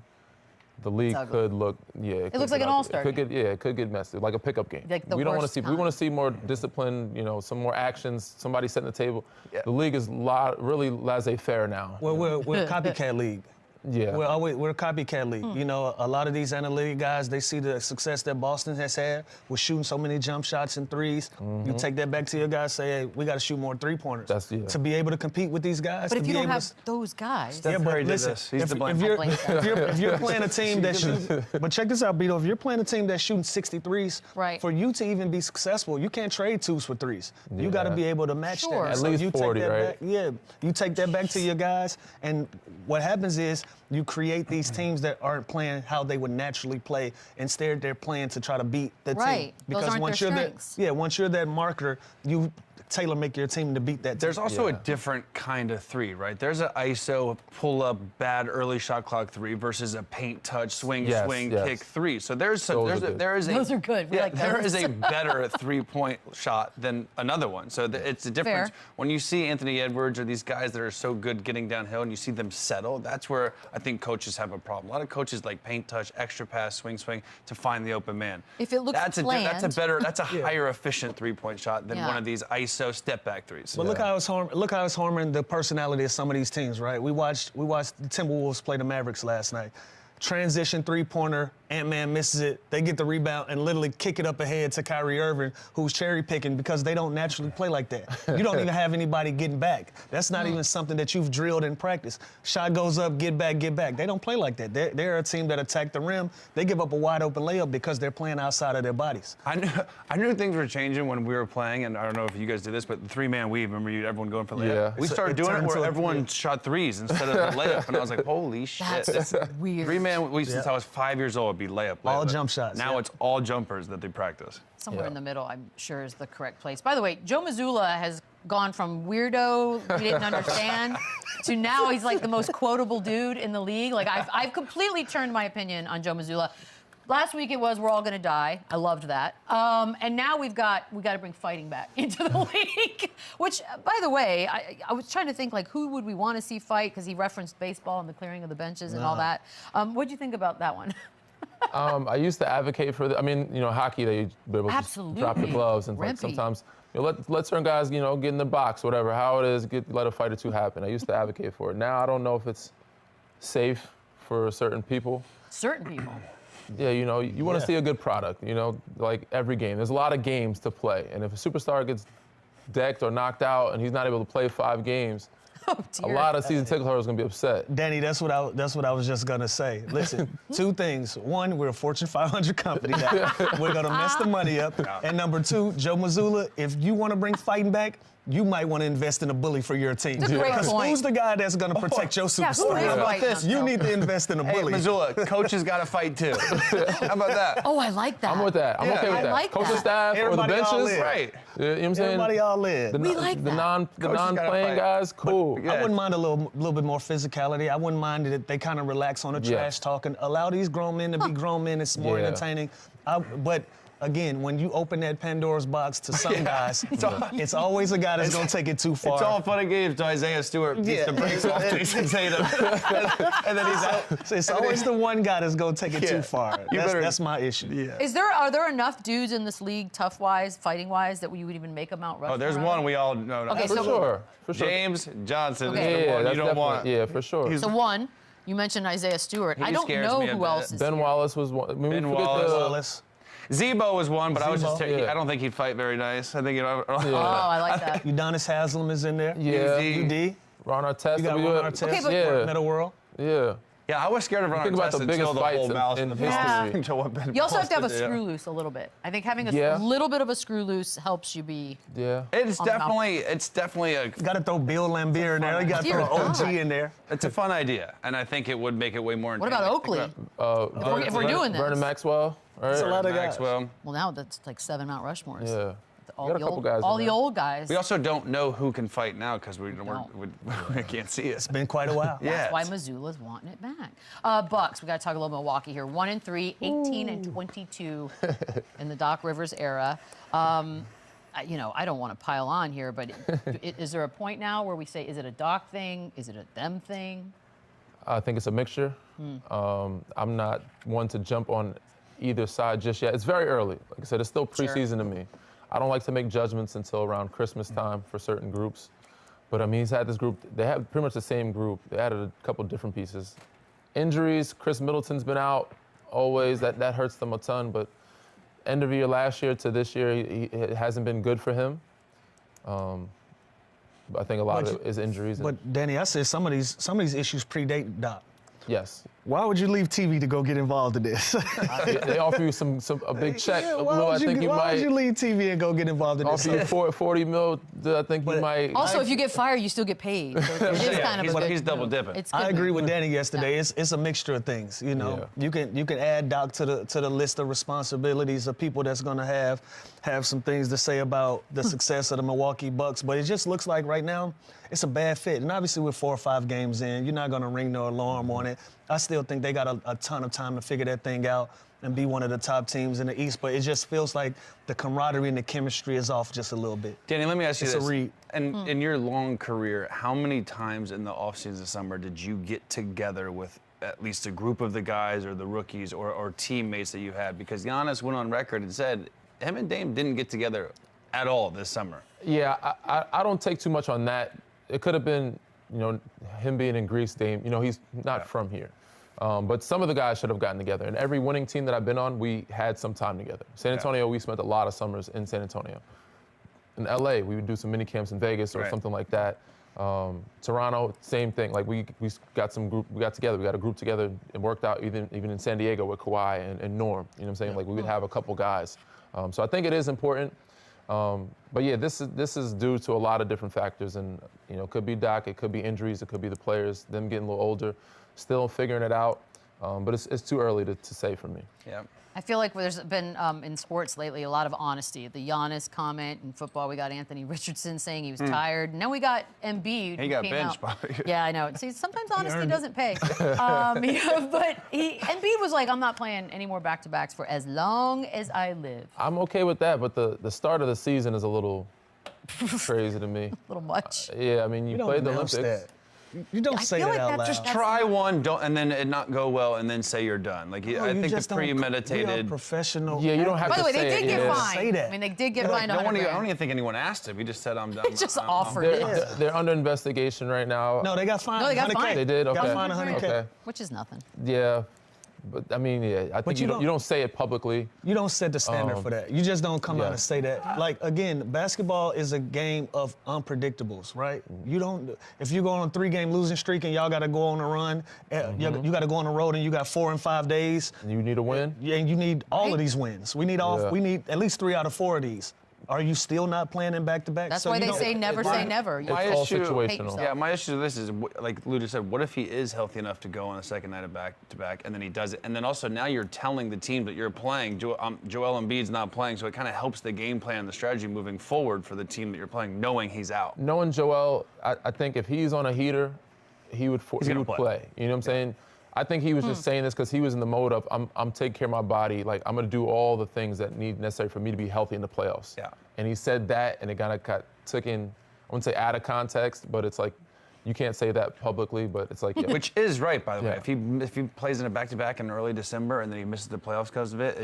the league could look, it looks like an all-star game. It could get messy, like a pickup game. Like we don't want to see. We want to see more discipline. Some more actions. Somebody setting the table. Yeah. The league is really laissez-faire now. Well, we're a copycat league. Yeah. We're a copycat league. A lot of these analytic guys, they see the success that Boston has had with shooting so many jump shots and threes. You take that back to your guys, say, hey, we got to shoot more three-pointers to be able to compete with these guys. But if you don't have those guys, but listen, if you're playing a team that shoots, but check this out, Beadle. If you're playing a team that's shooting 63s, for you to even be successful, you can't trade 2s for 3s. You got to be able to match that. At least 40, right? You take that back to your guys, and what happens is you create these teams that aren't playing how they would naturally play. Instead, they're playing to try to beat the team. Because those aren't their strengths. Once you're that marker, you tailor-make your team to beat that team. There's also a different kind of 3, right? There's an ISO, pull-up, bad early shot clock 3 versus a paint touch, swing, kick 3. So there is those are good. There is a better 3-point shot than another one. So it's a difference. When you see Anthony Edwards or these guys that are so good getting downhill and you see them settle, that's where I think coaches have a problem. A lot of coaches like paint touch, extra pass, swing to find the open man. If it looks planned, that's a higher efficient 3-point shot than one of these ISO step back 3s. But look how it's harming the personality of some of these teams, right? We watched the Timberwolves play the Mavericks last night. Transition 3-pointer, Ant-Man misses it. They get the rebound and literally kick it up ahead to Kyrie Irving, who's cherry picking because they don't naturally play like that. You don't even have anybody getting back. That's not even something that you've drilled in practice. Shot goes up, get back, get back. They don't play like that. They're a team that attack the rim. They give up a wide open layup because they're playing outside of their bodies. I knew things were changing when we were playing, and I don't know if you guys did this, but the 3-man weave, remember everyone going for layup? Yeah. We started doing it where everyone shot 3s instead of the layup, and I was like, holy shit. That's weird. 3-man weave since I was 5 years old would be layup. All jump shots. Now it's all jumpers that they practice. Somewhere in the middle, I'm sure, is the correct place. By the way, Joe Mazzulla has gone from weirdo we didn't understand to now he's like the most quotable dude in the league. Like I've completely turned my opinion on Joe Mazzulla. Last week it was we're all gonna die. I loved that. And now we got to bring fighting back into the league. Which, by the way, I was trying to think like who would we want to see fight because he referenced baseball and the clearing of the benches and all that. What'd you think about that one? I used to advocate for I mean, you know, hockey they be able to drop the gloves and like, sometimes you know, let certain guys, you know, get in the box, whatever. How it is, let a fight or two happen. I used to advocate for it. Now I don't know if it's safe for certain people. Certain people. Yeah, you know, you want to see a good product, you know, like every game. There's a lot of games to play. And if a superstar gets decked or knocked out and he's not able to play 5 games, a lot of season ticket holders are going to be upset. Danny, that's what I was just going to say. Listen, 2 things. 1, we're a Fortune 500 company now. We're going to mess the money up. And number 2, Joe Mazzulla, if you want to bring fighting back, you might want to invest in a bully for your team. Because who's the guy that's going to protect your superstar? How about this? You need to invest in a bully. Mazzulla, coach has got to fight too. How about that? Oh, I like that. I'm with that. I'm okay with that. Like Coaching staff Everybody or the benches, right? You know what I'm saying? Everybody all in. We like that. The non-playing guys, cool. I wouldn't mind a little bit more physicality. I wouldn't mind that they kind of relax on the trash talking. Allow these grown men to be grown men. It's more entertaining. But again, when you open that Pandora's box to some guys, it's always a guy that's going to take it too far. It's all fun and games to Isaiah Stewart gets the breaks off Jason Tatum. And then he's out. So it's always the one guy that's going to take it too far. That's my issue. Are there enough dudes in this league, tough-wise, fighting-wise, that we would even make a Mount Rushmore? Oh, there's one we all know. Okay, For sure. James Johnson Okay. is the one that's you don't want. Yeah, for sure. So one, you mentioned Isaiah Stewart. I don't scares know me a who bit. else is Ben here. Wallace was one. I mean, Ben Wallace. Zebo was one, but I was just Zebo. I don't think he'd fight very nice. I think Oh, I like that. Udonis Haslam is in there. Yeah. UD. Ron Artest. You got Ron Artest. Okay, but- Yeah. Meta World. Yeah. Yeah, I was scared of Ron Think about Artest the biggest until the whole fights mouse in and history. until what Ben You also have to have a posted, yeah. screw loose a little bit. I think having a little bit of a screw loose helps you be. Yeah. It's definitely a. Got to throw Bill Lambier in there. You got to Dear throw OG God. in there. It's a fun idea, and I think it would make it way more. What about Oakley? If we're doing this. Vernon Maxwell. Right? It's a lot of guys. Maxwell. Well, now that's like 7 Mount Rushmores. Yeah. All Got a the couple old, guys in all the there. old guys. We also don't know who can fight now because we don't. can't see it. It's been quite a while. Yeah. That's why Missoula's wanting it back. Bucks, we got to talk a little Milwaukee here. 1-3, 18-22 in the Doc Rivers era. You know, I don't want to pile on here, but is there a point now where we say, is it a Doc thing? Is it a them thing? I think it's a mixture. I'm not one to jump on either side just yet. It's very early. Like I said, it's still preseason to me. I don't like to make judgments until around Christmas time for certain groups. But I mean, he's had this group. They have pretty much the same group. They added a couple different pieces. Injuries, Chris Middleton's been out always. That hurts them a ton. But end of year last year to this year, it hasn't been good for him. But I think a lot of it is injuries. But Danny, I said some of these issues predate Doc. Yes. Why would you leave TV to go get involved in this? They offer you a big check. Yeah, why would you leave TV and go get involved in this? Offer you 40 mil. I think you might. Also, if you get fired, you still get paid. So it is kind of a good, he's double dipping. It's good. I agree with Danny yesterday. It's a mixture of things. You know, you can add Doc to the list of responsibilities of people that's going to have some things to say about the success of the Milwaukee Bucks. But it just looks like right now it's a bad fit. And obviously, with 4 or 5 games in, you're not going to ring no alarm on it. I still think they got a ton of time to figure that thing out and be one of the top teams in the East. But it just feels like the camaraderie and the chemistry is off just a little bit. Danny, let me ask you It's a this. read. And in your long career, how many times in the offseason this summer did you get together with at least a group of the guys or the rookies or teammates that you had? Because Giannis went on record and said him and Dame didn't get together at all this summer. Yeah, I don't take too much on that. It could have been, you know, him being in Greece, Dame. You know, he's not from here. But some of the guys should have gotten together. And every winning team that I've been on, we had some time together. San Antonio, we spent a lot of summers in San Antonio. In LA, we would do some mini camps in Vegas or something like that. Toronto, same thing. Like we got together. We got a group together and worked out even in San Diego with Kawhi and Norm. You know what I'm saying? Yeah. Like we would have a couple guys. So I think it is important. But yeah, this is due to a lot of different factors, and you know, it could be Doc, it could be injuries, it could be the players, them getting a little older, still figuring it out. But it's too early to say for me. Yeah. I feel like there's been, in sports lately, a lot of honesty. The Giannis comment in football, we got Anthony Richardson saying he was tired. And then we got Embiid. He got benched, probably. Yeah, I know. See, sometimes honesty doesn't pay. But Embiid was like, I'm not playing any more back-to-backs for as long as I live. I'm okay with that, but the start of the season is a little crazy to me. A little much. Yeah, I mean, you played the Olympics. That. You don't say feel that like out that's loud. just- Just try one, and then it not go well, and then say you're done. Like No, I you think just the don't- We are premeditated. professional. Yeah, you don't have By to the way, say they did it. get Yeah. fined. Say that. I mean, they did get fined I don't 100 even think anyone asked him. He just said, I'm done. They just offered They're, it. they're under investigation right now. No, they got fined. No, they got 100K. fined. They did? Got Okay. fined 100K. Okay. Which is nothing. Yeah, but I mean, yeah, I think you you don't say it publicly. You don't set the standard for that. You just don't come out and say that. Like, again, basketball is a game of unpredictables, right? You don't, if you go on a 3-game losing streak and y'all got to go on a run, you got to go on the road and you got 4 and 5 days. And you need a win. Yeah, and you need all of these wins. We need Yeah. we need at least 3 out of 4 of these. Are you still not playing in back-to-back? That's why they say never say never. It's all Hate situational. yourself. Yeah, my issue with this is, like Lou just said, what if he is healthy enough to go on a second night of back-to-back, and then he does it? And then also now you're telling the team that you're playing, Joel Embiid's not playing, so it kind of helps the game plan and the strategy moving forward for the team that you're playing, knowing he's out. Knowing Joel, I think if he's on a heater, he would gonna play. You know what I'm saying? I think he was just saying this because he was in the mode of, I'm taking care of my body. Like, I'm going to do all the things that need necessary for me to be healthy in the playoffs. Yeah. And he said that, and it kind of got taken, I wouldn't say out of context, but it's like, you can't say that publicly, but it's like, yeah. Which is right, by the way. Yeah. If he plays in a back-to-back in early December and then he misses the playoffs because of it,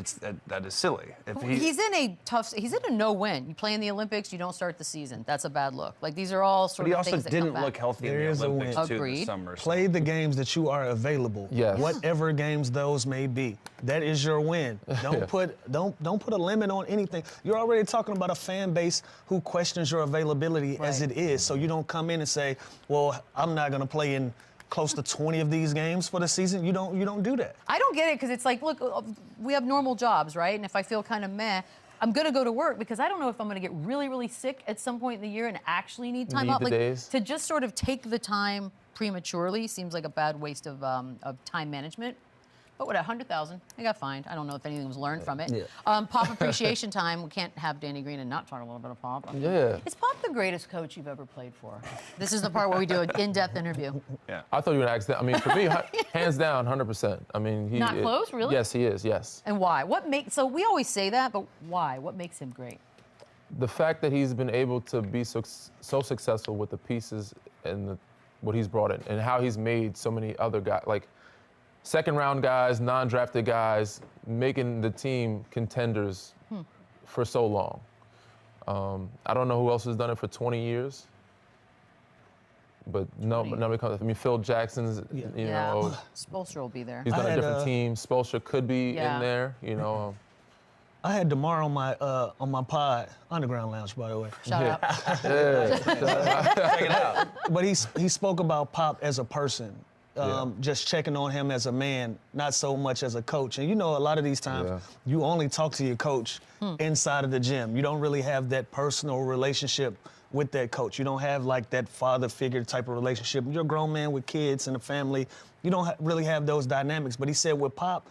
that is silly. He's in a no-win. You play in the Olympics, you don't start the season. That's a bad look. Like, these are all sort But he of also things that come didn't back. look healthy There in the is a Olympics win. too Agreed. this summer. So. Play the games that you are available. Yes. Whatever games those may be. That is your win. Don't put a limit on anything. You're already talking about a fan base who questions your availability as Right. it is. So you don't come in and say, well, I'm not gonna play in close to 20 of these games for the season. You don't do that. I don't get it because it's like, look, we have normal jobs, right? And if I feel kind of meh, I'm gonna go to work because I don't know if I'm gonna get really, really sick at some point in the year and actually need time Need out. the Like days. to just sort of take the time prematurely seems like a bad waste of time management. But what, 100,000? I got fined. I don't know if anything was learned from it. Yeah. Pop appreciation time. We can't have Danny Green and not talk a little bit of Pop. Yeah. Is Pop the greatest coach you've ever played for? This is the part where we do an in-depth interview. Yeah. I thought you were going to ask that. I mean, for me, hands down, 100%. I mean, he... Not close, really? Yes, he is, yes. And why? So we always say that, but why? What makes him great? The fact that he's been able to be so successful with the pieces and what he's brought in and how he's made so many other guys, like second-round guys, non-drafted guys, making the team contenders for so long. I don't know who else has done it for 20 years, but nobody comes. I mean, Phil Jackson's, you know, Spoelstra will be there. he's done I a had, different team. Spoelstra could be in there, you know. I had DeMar on my pod, Underground Lounge, by the way. Shout out. Check it out. But he spoke about Pop as a person, just checking on him as a man, not so much as a coach. And you know, a lot of these times, you only talk to your coach inside of the gym. You don't really have that personal relationship with that coach. You don't have like that father figure type of relationship. You're a grown man with kids and a family. You don't really have those dynamics. But he said with Pop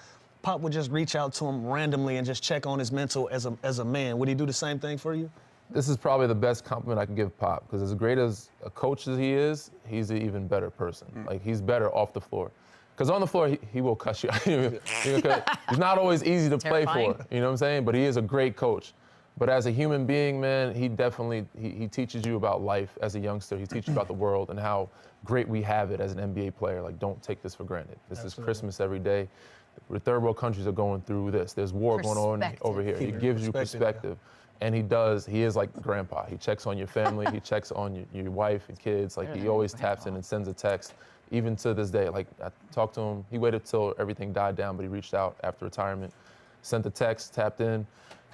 would just reach out to him randomly and just check on his mental as a man. Would he do the same thing for you? This is probably the best compliment I can give Pop, because as great as a coach as he is, he's an even better person. Like, he's better off the floor. Because on the floor, he will cuss you. He's not always easy to play for, you know what I'm saying? But he is a great coach. But as a human being, man, he definitely, he teaches you about life as a youngster. He teaches you about the world and how great we have it as an NBA player. Like, don't take this for granted. This is Christmas every day. The third world countries are going through this. There's war going on over here. He gives you perspective. And he is like grandpa. He checks on your family. He checks on your wife and kids. Like, he always taps in and sends a text. Even to this day, like, I talked to him. He waited till everything died down, but he reached out after retirement, sent a text, tapped in.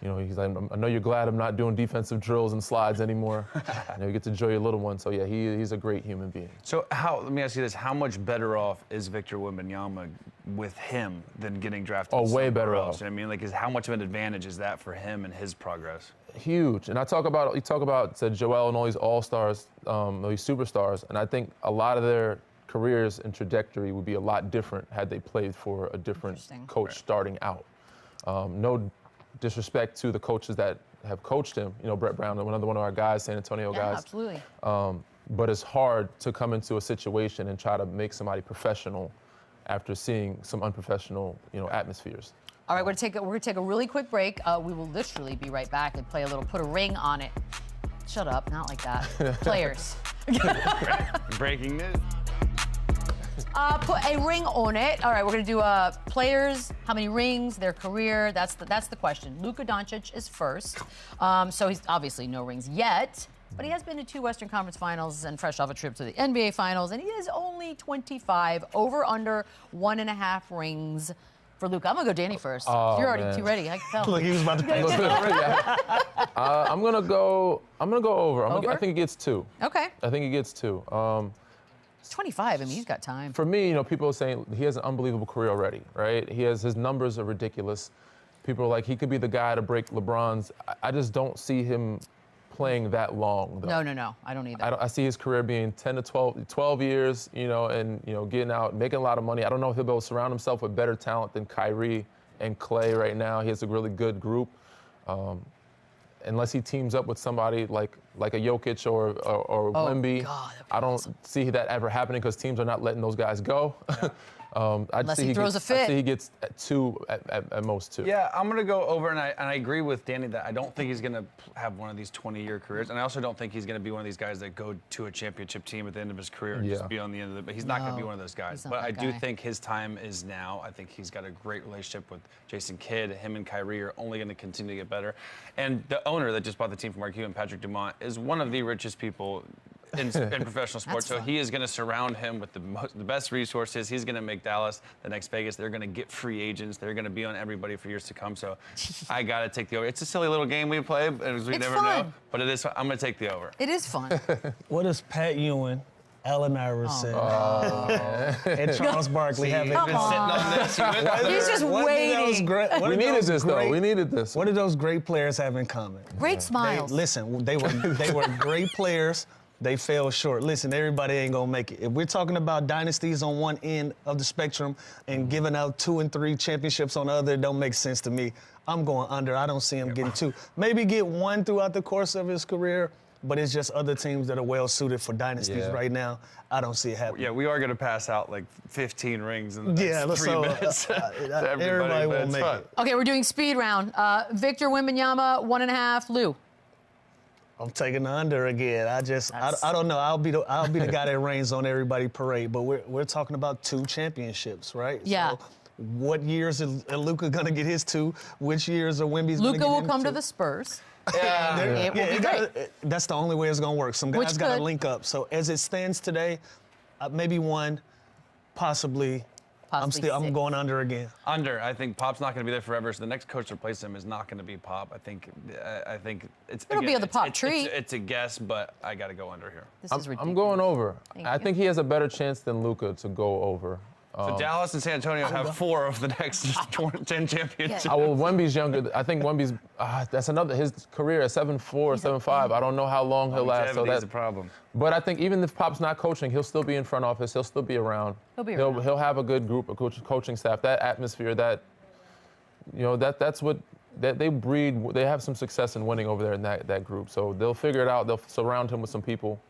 You know, he's like, I know you're glad I'm not doing defensive drills and slides anymore. You know, you get to enjoy your little one. So yeah, he's a great human being. So let me ask you this, how much better off is Victor Wembanyama with him than getting drafted? Oh, way better else? off. I mean, like, how much of an advantage is that for him and his progress? Huge. And you talk about Joel and all these all-stars, these superstars, and I think a lot of their careers and trajectory would be a lot different had they played for a different coach starting out. No disrespect to the coaches that have coached him, you know, Brett Brown, another one of our guys, San Antonio guys. Absolutely. But it's hard to come into a situation and try to make somebody professional after seeing some unprofessional, you know, atmospheres. All right, we're gonna take a really quick break. We will literally be right back and play a little put a ring on it. Shut up, not like that. Players. Breaking news. Put a ring on it. All right, we're gonna do players, how many rings, their career. That's the question. Luka Doncic is first. So he's obviously no rings yet, but he has been to 2 Western Conference Finals and fresh off a trip to the NBA Finals, and he is only 25, over under 1.5 rings for Luka. I'm gonna go Danny first. Oh, You're already man. too ready. I can tell. Look, he was about to pay. I'm gonna go over. Over? I think he gets 2. Okay. I think he gets 2. He's 25. I mean, he's got time. For me, you know, people are saying he has an unbelievable career already, right? His numbers are ridiculous. People are like, he could be the guy to break LeBron's. I just don't see him playing that long, though. No. I don't either. I see his career being 10 to 12 years, you know, and, you know, getting out, making a lot of money. I don't know if he'll be able to surround himself with better talent than KYRIE and Klay right now. He has a really good group. Unless he teams up with somebody like a Jokic or Wemby, I don't see that ever happening because teams are not letting those guys go. Yeah. Unless he throws a fit. I see he gets 2 at most 2. Yeah, I'm going to go over, and I agree with Danny that I don't think he's going to have one of these 20-year careers, and I also don't think he's going to be one of these guys that go to a championship team at the end of his career and just be on the end of it. But he's not going to be one of those guys. But I do think his time is now. I think he's got a great relationship with Jason Kidd. Him and KYRIE are only going to continue to get better. And the owner that just bought the team from Mark Cuban, Patrick Dumont, is one of the richest people in professional sports. So he is going to surround him with the best resources. He's going to make Dallas the next Vegas. They're going to get free agents. They're going to be on everybody for years to come. So I got to take the over. It's a silly little game we play, as we never know. But it is. I'm going to take the over. It is fun. What does Pat Ewing, Allen Iverson, and Charles Barkley have been sitting on this? He's just waiting. We needed this, though. We needed this. What do those great players have in common? Great smiles. Listen, they were great players. They fell short. Listen, everybody ain't gonna make it. If we're talking about dynasties on one end of the spectrum and giving out 2 and 3 championships on the other, it don't make sense to me. I'm going under. I don't see him getting 2. Maybe get 1 throughout the course of his career, but it's just other teams that are well suited for dynasties right now. I don't see it happening. Yeah, we are gonna pass out like 15 rings in the next 3 minutes. Everybody won't make it. Okay, we're doing speed round. Victor Wembanyama, 1.5. Lou. I'm taking the under again. I don't know. I'll be the guy that rains on everybody parade. But we're talking about 2 championships, right? Yeah. So what years is Luka gonna get his 2? Which years are Wemby's gonna get his 2? Luka will come to the Spurs. Yeah. It will be great. That's the only way it's gonna work. Some guys gotta link up. So as it stands today, maybe 1, possibly. I'm going under again. Under. I think Pop's not going to be there forever, so the next coach to replace him is not going to be Pop. I think it's. It'll be on the Pop tree. It's a guess, but I got to go under here. This is ridiculous. I'm going over. I think he has a better chance than Luka to go over. So Dallas and San Antonio have 4 of the next 10 championships. Well, Wemby's younger. I think Wemby's. That's another. His career at 7'4", 7'5". I don't know how long he'll last. So that's a problem. But I think even if Pop's not coaching, he'll still be in front office. He'll still be around. He'll have a good group, a coaching staff. That atmosphere, that's what they breed. They have some success in winning over there in that group. So they'll figure it out. They'll surround him with some people.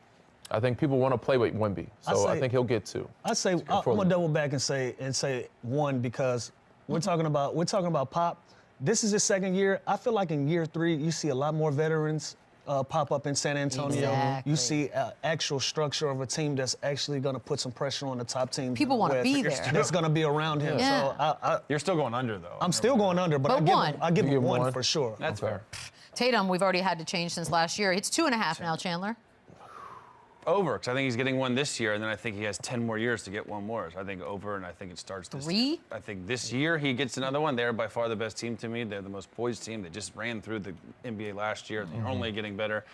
I think people want to play with Wemby, so I think he'll get 2. I say I'm gonna double back and say 1 because we're talking about Pop. This is his 2nd year. I feel like in year 3 you see a lot more veterans pop up in San Antonio. Exactly. You see actual structure of a team that's actually gonna put some pressure on the top teams. People want to be there. That's gonna be around him. Yeah. So You're still going under though. I'm still going under, but I give him 1 for sure. That's fair. Tatum, we've already had to change since last year. It's 2.5 now, Chandler. Over, because I think he's getting 1 this year, and then I think he has 10 more years to get 1 more. So I think over, and I think it starts this 3? I think this year he gets another one. They're by far the best team to me. They're the most poised team. They just ran through the NBA last year. They're only getting better.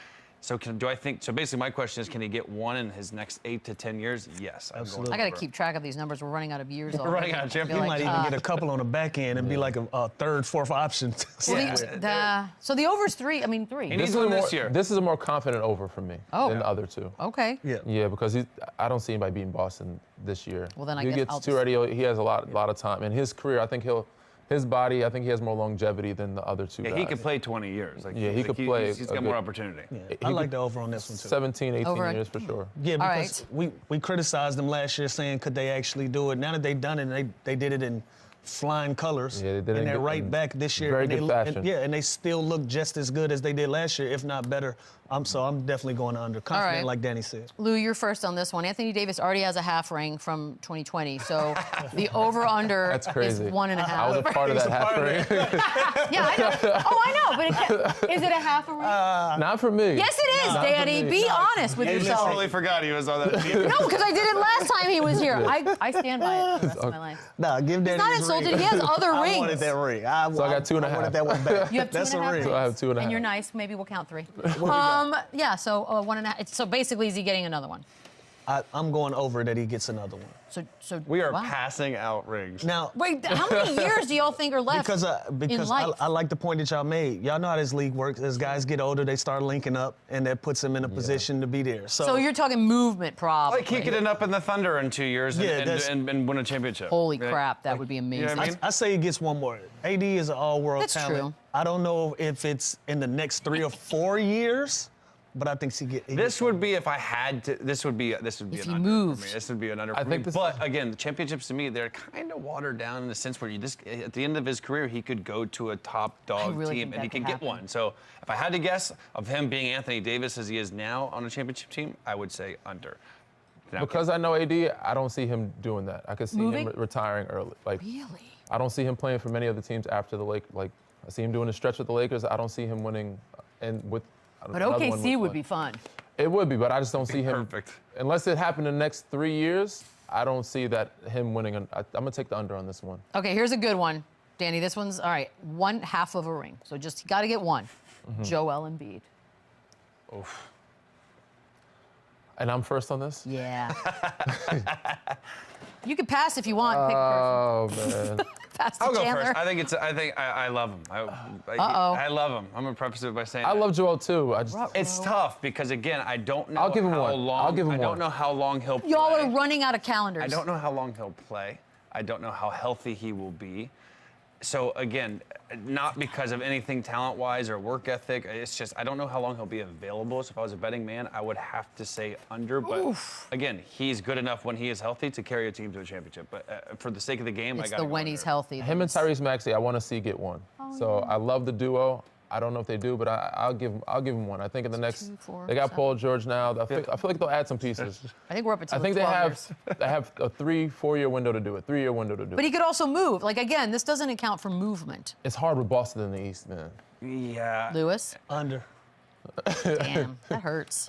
So do I think, so basically my question is, can he get one in his next 8 to 10 years? Yes. Absolutely. I got to keep track of these numbers. We're running out of years already. We're running out of champions. He might even get a couple on the back end and be like a third, fourth option. So the over's 3. I mean, 3. He needs one this year. This is a more confident over for me than the other two. Okay. Yeah, because I don't see anybody beating Boston this year. Well, then I he guess gets too ready. He has a lot of time. In his career, I think his body, I think he has more longevity than the other two guys. He could play 20 years. Like, he could play. He's got more opportunity. Yeah. I like the over on this one, too. 17, 18 years for sure. Yeah, because we criticized them last year saying, could they actually do it? Now that they've done it, they did it in flying colors. Yeah, they did it and they're right back this year. Very good fashion. And they still look just as good as they did last year, if not better. So I'm definitely going under. Confident, like Danny said. Lou, you're first on this one. Anthony Davis already has a half ring from 2020, so the over/under is 1.5. I was a part of that half ring. Yeah, I know. Oh, I know. But is it a half a ring? Not for me. Yes, it is, Danny. Be honest with yourself. I totally forgot he was on that team. No, because I did it last time he was here. I stand by it the rest of my life. Nah, give Danny He's not insulted. He has other rings. I wanted that ring. So I got 2.5. I wanted that one back. You have 2.5 That's a ring. rings. So I have 2.5. And you're nice. Maybe we'll count 3. Yeah, so 1.5. So basically, is he getting another one? I'm going over that he gets another one. So We are passing out rings. Now, wait, how many years do y'all think are left? Because in life? I like the point that y'all made. Y'all know how this league works. As guys get older, they start linking up, and that puts them in a position to be there. So you're talking movement, probably. Like he could end up in the Thunder in 2 years and win a championship. Holy crap, that would be amazing. You know what I mean? I say he gets one more. AD is an all-world That's talent. true. I don't know if it's in the next 3 or 4 years, but I think he gets. This would be if I had to. This would be If an he under moved. for me. This would be an under I for me. think But again, the championships to me, they're kind of watered down in the sense where you just at the end of his career, he could go to a top dog really team think and he that could could get happen. one. So if I had to guess of him being Anthony Davis as he is now on a championship team, I would say under. Now, Because I know AD, I don't see him doing that. I could see Moving? him retiring early. Like, Really? I don't see him playing for many other teams after the Lakers. Like, I see him doing a stretch with the Lakers. I don't see him winning, and with. But OKC would be fun. It would be, but I just don't see him. perfect. Unless it happened in the next 3 years, I don't see that him winning. I'm gonna take the under on this one. Okay, here's a good one. Danny, this one's, all right, 1/2 of a ring. So just, you got to get one. Joel Embiid. Oof. And I'm first on this? Yeah. You can pass if you want. Pick a person. Oh, man. Pass to I'll go Chandler. first. I think I love him. I love him. I'm gonna preface it by saying I love Joel, too. it's tough because again, I don't know I'll give him how one. long. I'll give him I don't one. know how long he'll play. Y'all are running out of calendars. I don't know how long he'll play. I don't know how healthy he will be. So again, not because of anything talent-wise or work ethic. It's just I don't know how long he'll be available. So if I was a betting man, I would have to say under. But again, he's good enough when he is healthy to carry a team to a championship. But for the sake of the game, I It's got to the go when under. he's healthy. Him and Tyrese Maxey, I want to see get one. So I love the duo. I don't know if they do, but I'll give him one. I think in the next, 2, 4, they got 7. Paul George now. I feel like they'll add some pieces. I think we're up at 2 I think or 12 years. they have a 3-4 year window to do it. 3-year window to do But it. he could also move. Like, again, this doesn't account for movement. It's hard with Boston in the East, man. Yeah. Lewis? Under. Damn, that hurts.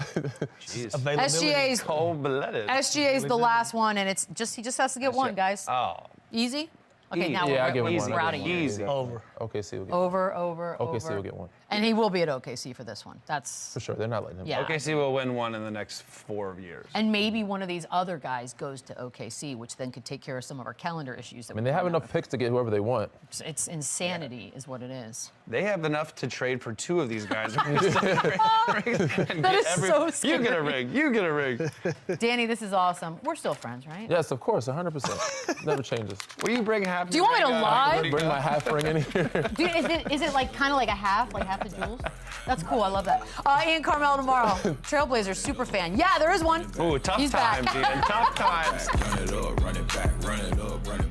Jeez. SGA's Cold-blooded. SGA's the last one, and it's just he just has to get one, guys. Oh. Easy? Okay, now Yeah, I'll we're give him easy. one. We're I'll out give of him here. one. Easy. Over. OKC will get Over. OKC will get one. And he will be at OKC for this one. That's For sure, they're not letting him. Yeah. OKC will win one in the next 4 years. And maybe one of these other guys goes to OKC, which then could take care of some of our calendar issues. I mean, they have enough picks to get whoever they want. It's insanity, is what it is. They have enough to trade for 2 of these guys. That is so scary. You get a ring. You get a ring. Danny, this is awesome. We're still friends, right? Yes, of course, 100%. Never changes. Will you bring half? Do you want me to lie? Bring my half ring in here. Dude, is it like kind of like half the jewels? That's cool. I love that. Ian Carmel tomorrow. Trailblazers super fan. Yeah, there is one. Ooh, tough He's times, back. Ian. Tough times. Run it up, run it back, run it up, run it back.